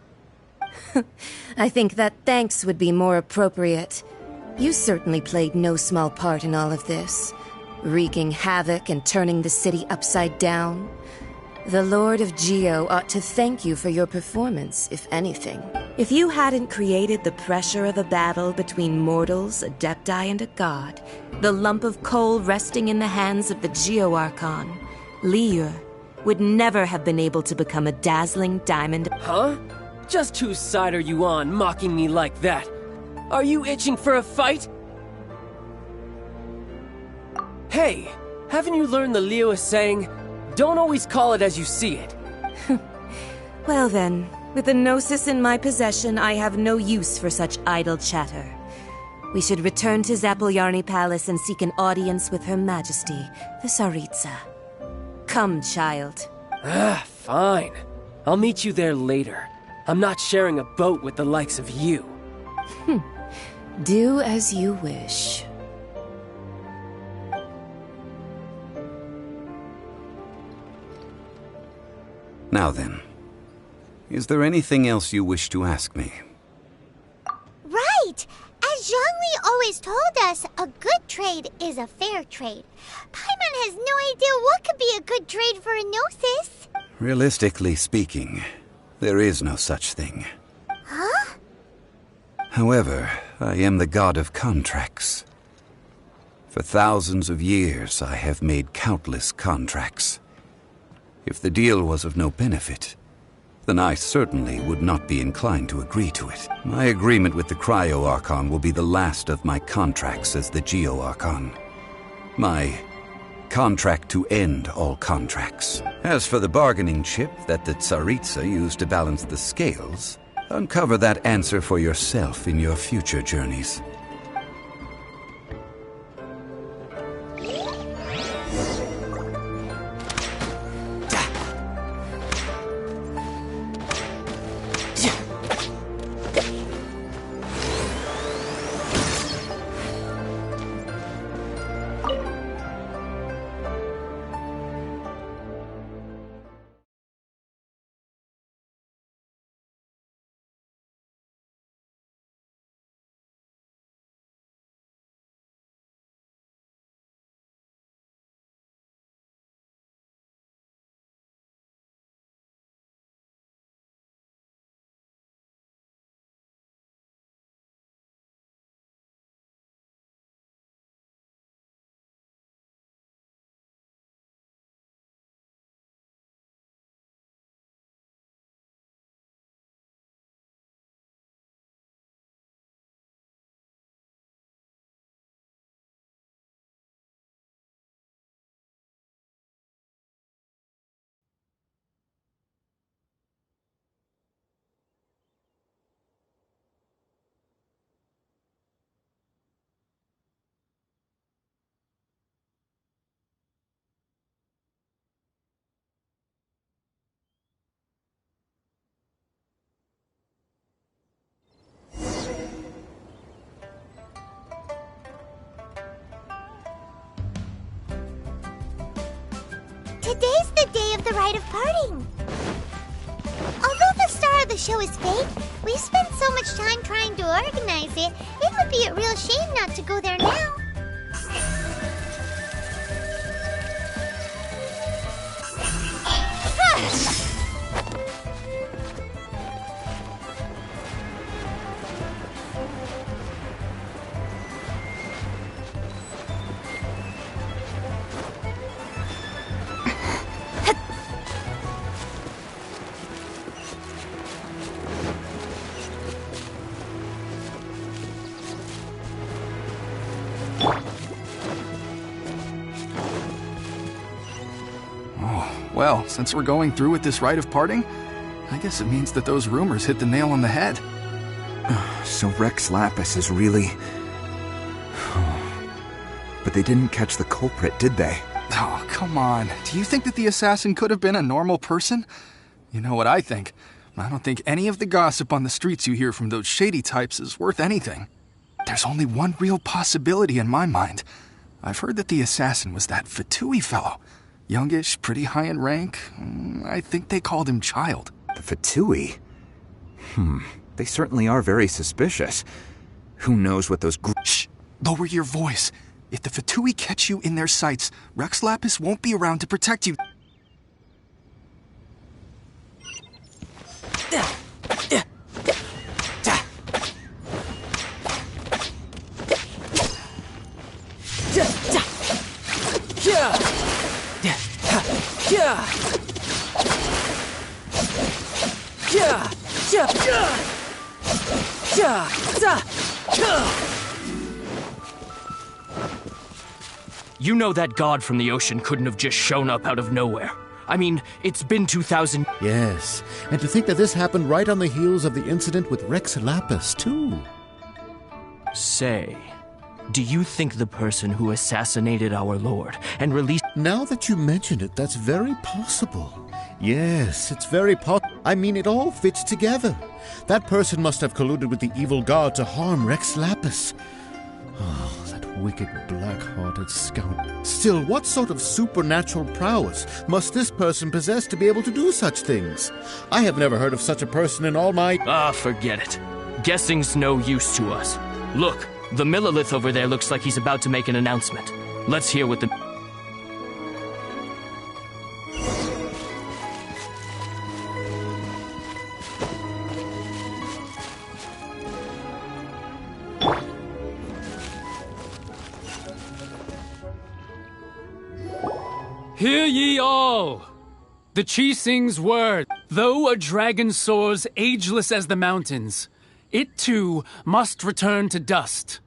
I think that thanks would be more appropriate. You certainly played no small part in all of this, wreaking havoc and turning the city upside down. The Lord of Geo ought to thank you for your performance, if anything. If you hadn't created the pressure of a battle between mortals, Adepti, and a god, the lump of coal resting in the hands of the Geo-Archon, Liyue, would never have been able to become a dazzling diamond... Huh? Just whose side are you on, mocking me like that? Are you itching for a fight? Hey, haven't you learned the Liyue saying, don't always call it as you see it? Well then, with the Gnosis in my possession, I have no use for such idle chatter. We should return to Zapoljarny Palace and seek an audience with Her Majesty, the Tsaritsa. Come, Child. Fine. I'll meet you there later. I'm not sharing a boat with the likes of you. Do as you wish. Now then, is there anything else you wish to ask me? Right! As Zhongli always told us, a good trade is a fair trade. Paimon has no idea what could be a good trade for a Gnosis. Realistically speaking, there is no such thing. Huh? However, I am the god of contracts. For thousands of years, I have made countless contracts. If the deal was of no benefit, then I certainly would not be inclined to agree to it. My agreement with the Cryo Archon will be the last of my contracts as the Geo Archon. My contract to end all contracts. As for the bargaining chip that the Tsaritsa used to balance the scales, uncover that answer for yourself in your future journeys. Today's the day of the rite of parting. Although the star of the show is fake, we've spent so much time trying to organize it, it would be a real shame not to go there now. Well, since we're going through with this rite of parting, I guess it means that those rumors hit the nail on the head. So Rex Lapis is really... But they didn't catch the culprit, did they? Oh, come on. Do you think that the assassin could have been a normal person? You know what I think. I don't think any of the gossip on the streets you hear from those shady types is worth anything. There's only one real possibility in my mind. I've heard that the assassin was that Fatui fellow. Youngish, pretty high in rank. I think they called him Child. The Fatui? They certainly are very suspicious. Who knows what those Shh! Lower your voice. If the Fatui catch you in their sights, Rex Lapis won't be around to protect you. You know that god from the ocean couldn't have just shown up out of nowhere. I mean, it's been 2,000... Yes, and to think that this happened right on the heels of the incident with Rex Lapis, too. Say, do you think the person who assassinated our lord and released... Now that you mention it, that's very possible. Yes, it's very possible. I mean, it all fits together. That person must have colluded with the evil god to harm Rex Lapis. Oh, that wicked, black-hearted scoundrel. Still, what sort of supernatural prowess must this person possess to be able to do such things? I have never heard of such a person in all my... Ah, forget it. Guessing's no use to us. Look, the Millilith over there looks like he's about to make an announcement. Let's hear what the... Hear ye all! The Chi Sing's word. Though a dragon soars ageless as the mountains, it too must return to dust.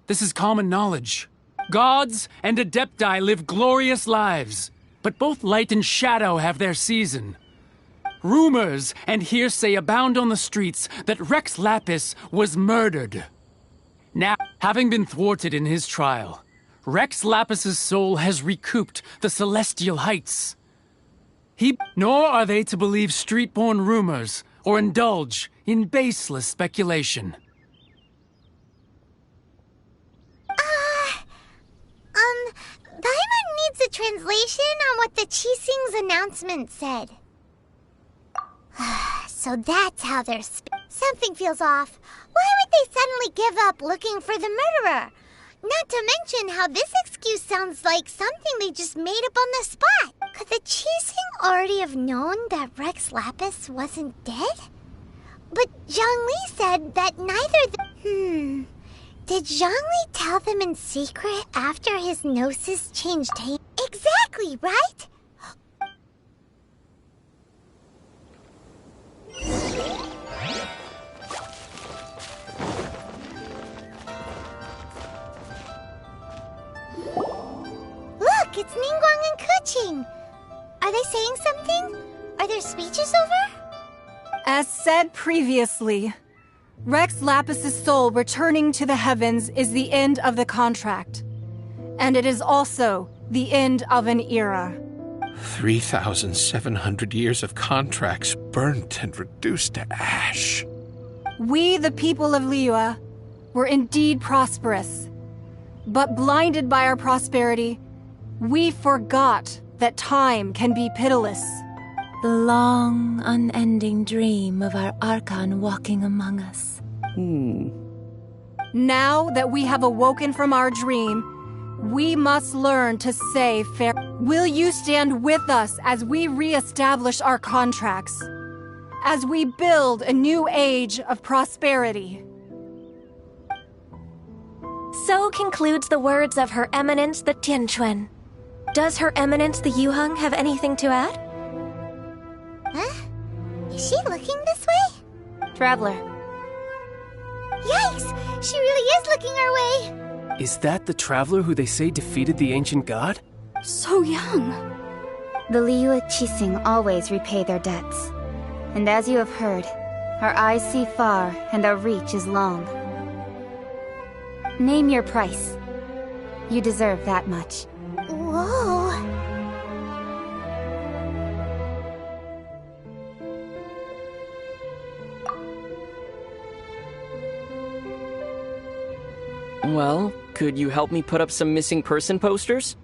This is common knowledge. Gods and Adepti live glorious lives, but both light and shadow have their season. Rumors and hearsay abound on the streets that Rex Lapis was murdered. Now, having been thwarted in his trial, Rex Lapis's soul has recouped the celestial heights. Nor are they to believe street-born rumors or indulge in baseless speculation. Paimon needs a translation on what the Chi Sing's announcement said. So that's how they're something feels off. Why would they suddenly give up looking for the murderer? Not to mention how this excuse sounds like something they just made up on the spot. Could the Chi Sing already have known that Rex Lapis wasn't dead? But Zhongli said that neither Did Zhongli tell them in secret after his gnosis changed hands? Exactly, right? Look, it's Ningguang and Keqing. Are they saying something? Are their speeches over? As said previously, Rex Lapis's soul returning to the heavens is the end of the contract. And it is also the end of an era. 3,700 years of contracts burnt and reduced to ash. We, the people of Liyue, were indeed prosperous. But blinded by our prosperity, we forgot that time can be pitiless. The long, unending dream of our Archon walking among us. Now that we have awoken from our dream, we must learn to say fair. Will you stand with us as we re-establish our contracts? As we build a new age of prosperity? So concludes the words of Her Eminence the Tianquan. Does Her Eminence the Yuheng have anything to add? Huh? Is she looking this way? Traveler. Yikes! She really is looking our way! Is that the traveler who they say defeated the ancient god? So young. The Liyue Qixing always repay their debts. And as you have heard, our eyes see far and our reach is long. Name your price. You deserve that much. Whoa! Well, could you help me put up some missing person posters?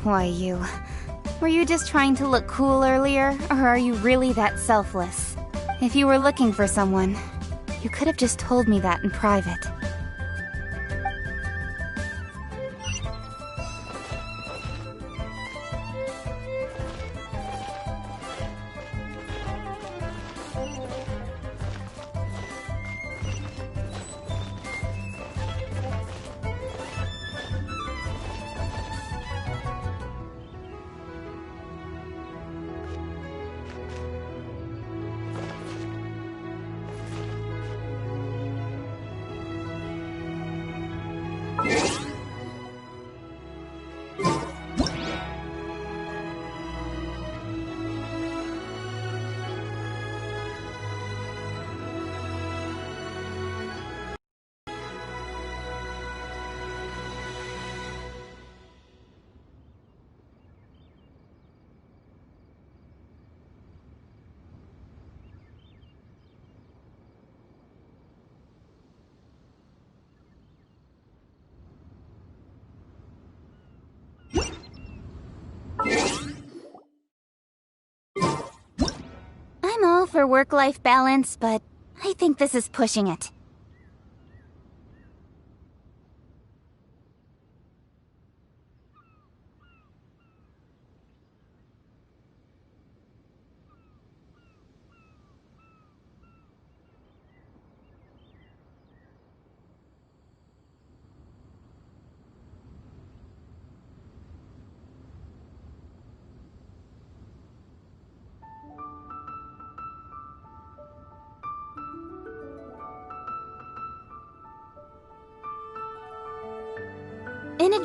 Why, you... Were you just trying to look cool earlier, or are you really that selfless? If you were looking for someone, you could have just told me that in private. I'm all for work-life balance, but I think this is pushing it.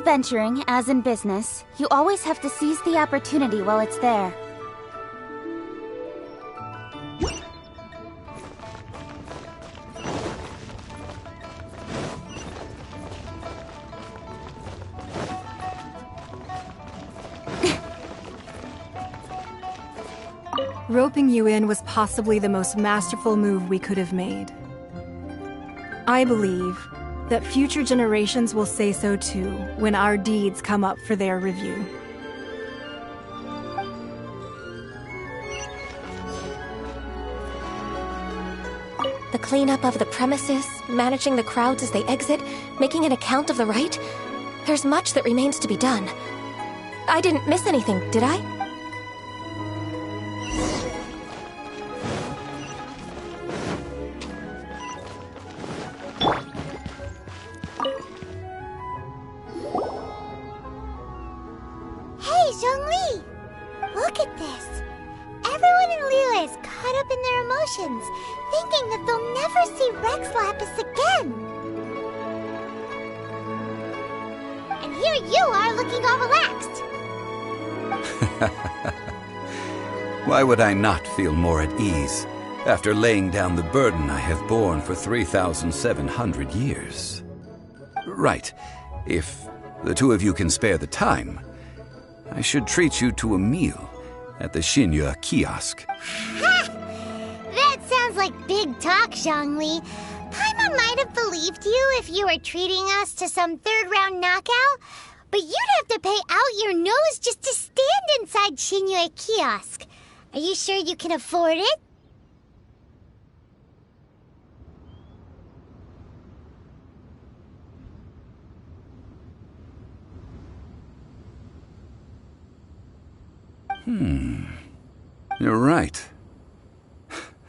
adventuring, as in business, you always have to seize the opportunity while it's there. Roping you in was possibly the most masterful move we could have made. I believe that future generations will say so too when our deeds come up for their review. The cleanup of the premises, managing the crowds as they exit, making an account of the rite. There's much that remains to be done. I didn't miss anything, did I? Hey, Zhongli! Look at this. Everyone in Liyue is caught up in their emotions, thinking that they'll never see Rex Lapis again. And here you are looking all relaxed. Why would I not feel more at ease after laying down the burden I have borne for 3,700 years? Right. If the two of you can spare the time, I should treat you to a meal at the Shinya kiosk. Ha! That sounds like big talk, Zhongli. Paimon might have believed you if you were treating us to some third-round knockout, but you'd have to pay out your nose just to stand inside Shinya kiosk. Are you sure you can afford it? You're right.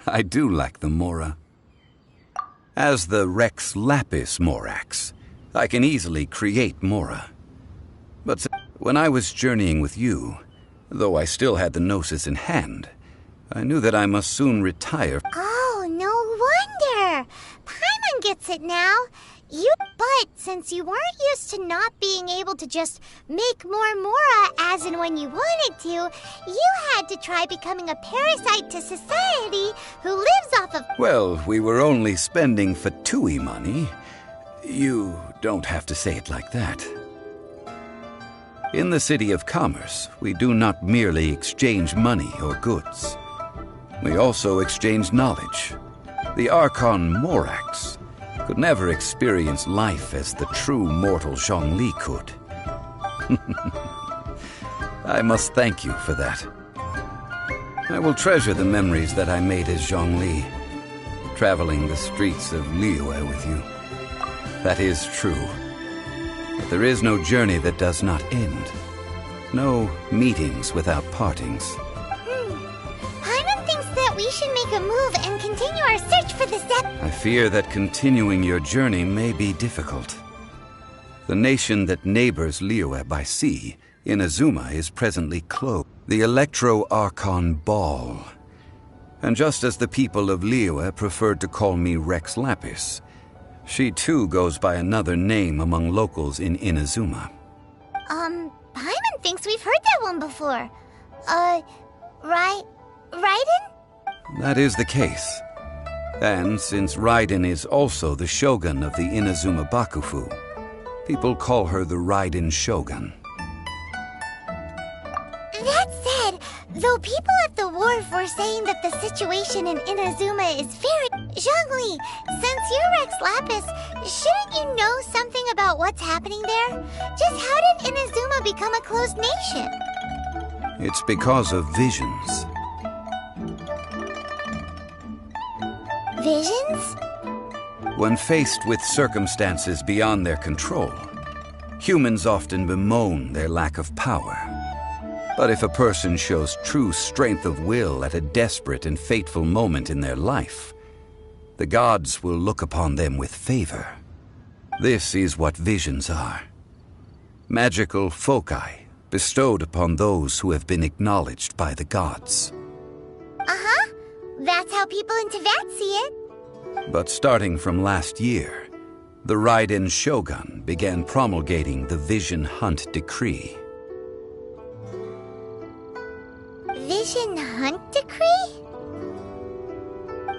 I do lack the Mora. As the Rex Lapis Morax, I can easily create Mora. But when I was journeying with you, though I still had the Gnosis in hand, I knew that I must soon retire. Oh, no wonder! Paimon gets it now. But since you weren't used to not being able to just make more Mora as and when you wanted to, you had to try becoming a parasite to society who lives off of... Well, we were only spending Fatui money. You don't have to say it like that. In the City of Commerce, we do not merely exchange money or goods. We also exchange knowledge. The Archon Morax could never experience life as the true mortal Zhongli could. I must thank you for that. I will treasure the memories that I made as Zhongli, traveling the streets of Liyue with you. That is true. But there is no journey that does not end. No meetings without partings. Paimon thinks that we should make a move and continue our search for the I fear that continuing your journey may be difficult. The nation that neighbors Liyue by sea, Inazuma, is presently closed. The Electro-Archon Ball. And just as the people of Liyue preferred to call me Rex Lapis, she too goes by another name among locals in Inazuma. Paimon thinks we've heard that one before. Raiden? That is the case. And since Raiden is also the shogun of the Inazuma Bakufu, people call her the Raiden Shogun. That said, though people at the wharf were saying that the situation in Inazuma is very... Zhongli, since you're Rex Lapis, shouldn't you know something about what's happening there? Just how did Inazuma become a closed nation? It's because of visions. Visions? When faced with circumstances beyond their control, humans often bemoan their lack of power. But if a person shows true strength of will at a desperate and fateful moment in their life, the gods will look upon them with favor. This is what visions are. Magical foci bestowed upon those who have been acknowledged by the gods. That's how people in Teyvat see it. But starting from last year, the Raiden Shogun began promulgating the Vision Hunt Decree. Vision Hunt Decree?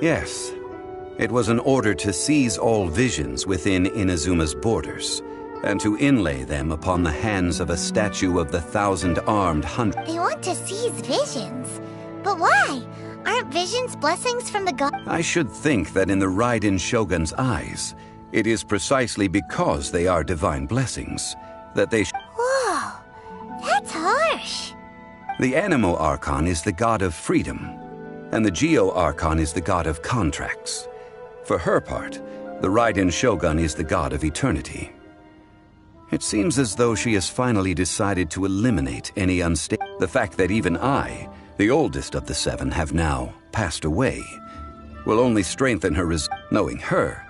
Yes. It was an order to seize all visions within Inazuma's borders, and to inlay them upon the hands of a statue of the thousand-armed hunter. They want to seize visions. But why? Aren't visions blessings from the god? I should think that in the Raiden Shogun's eyes, it is precisely because they are divine blessings that they Whoa, that's harsh. The Anemo Archon is the god of freedom, and the Geo Archon is the god of contracts. For her part, the Raiden Shogun is the god of eternity. It seems as though she has finally decided to eliminate any the fact that even I, the oldest of the seven, have now passed away, will only strengthen her knowing her.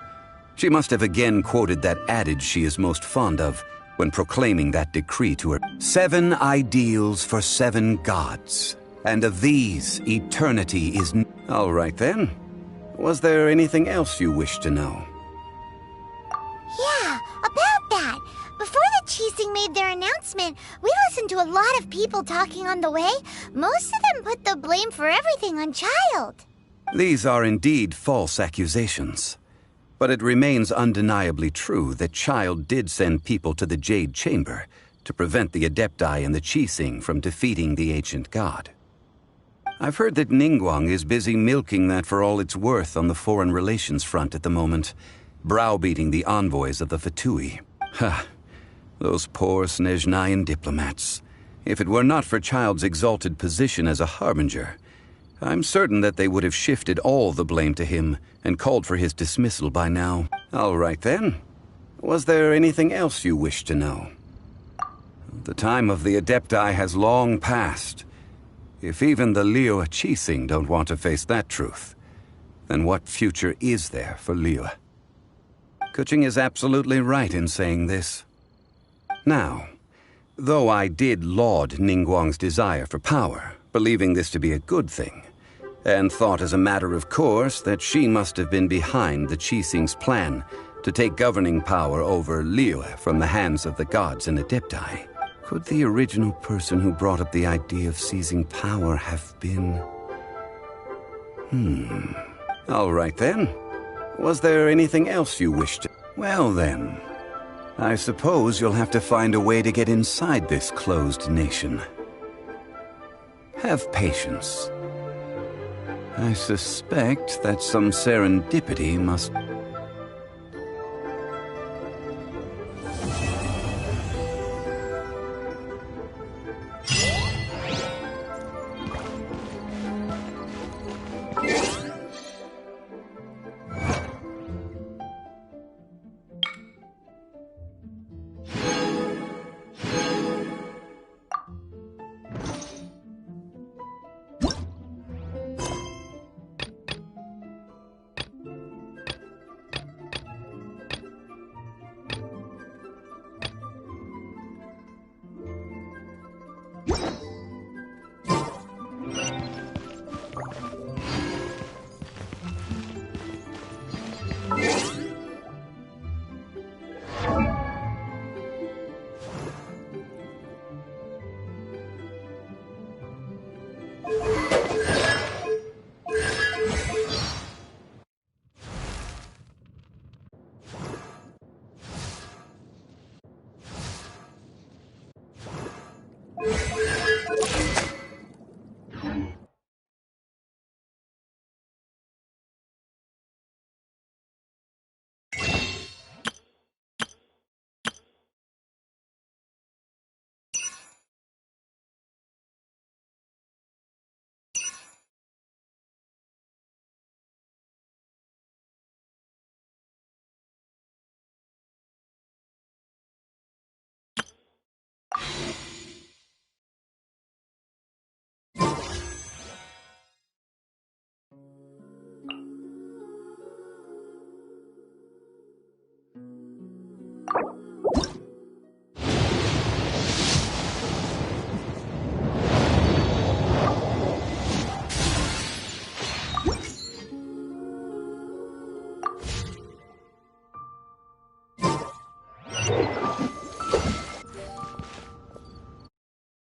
She must have again quoted that adage she is most fond of when proclaiming that decree to her. 7 ideals for 7 gods, and of these, eternity is... All right then. Was there anything else you wish to know? Yeah, about that. Before the Qixing made their announcement, we listened to a lot of people talking on the way. Most of them put the blame for everything on Child. These are indeed false accusations. But it remains undeniably true that Child did send people to the Jade Chamber to prevent the Adepti and the Qixing from defeating the ancient god. I've heard that Ningguang is busy milking that for all it's worth on the foreign relations front at the moment, browbeating the envoys of the Fatui. Ha! Those poor Snezhnayan diplomats. If it were not for Child's exalted position as a harbinger, I'm certain that they would have shifted all the blame to him and called for his dismissal by now. All right then. Was there anything else you wished to know? The time of the Adepti has long passed. If even the Liyue Qixing don't want to face that truth, then what future is there for Liyue? Keqing is absolutely right in saying this. Now, though I did laud Ningguang's desire for power, believing this to be a good thing, and thought as a matter of course that she must have been behind the Qixing's plan to take governing power over Liyue from the hands of the gods and Adepti, could the original person who brought up the idea of seizing power have been... All right then. Was there anything else you wished to... Well then, I suppose you'll have to find a way to get inside this closed nation. Have patience. I suspect that some serendipity must...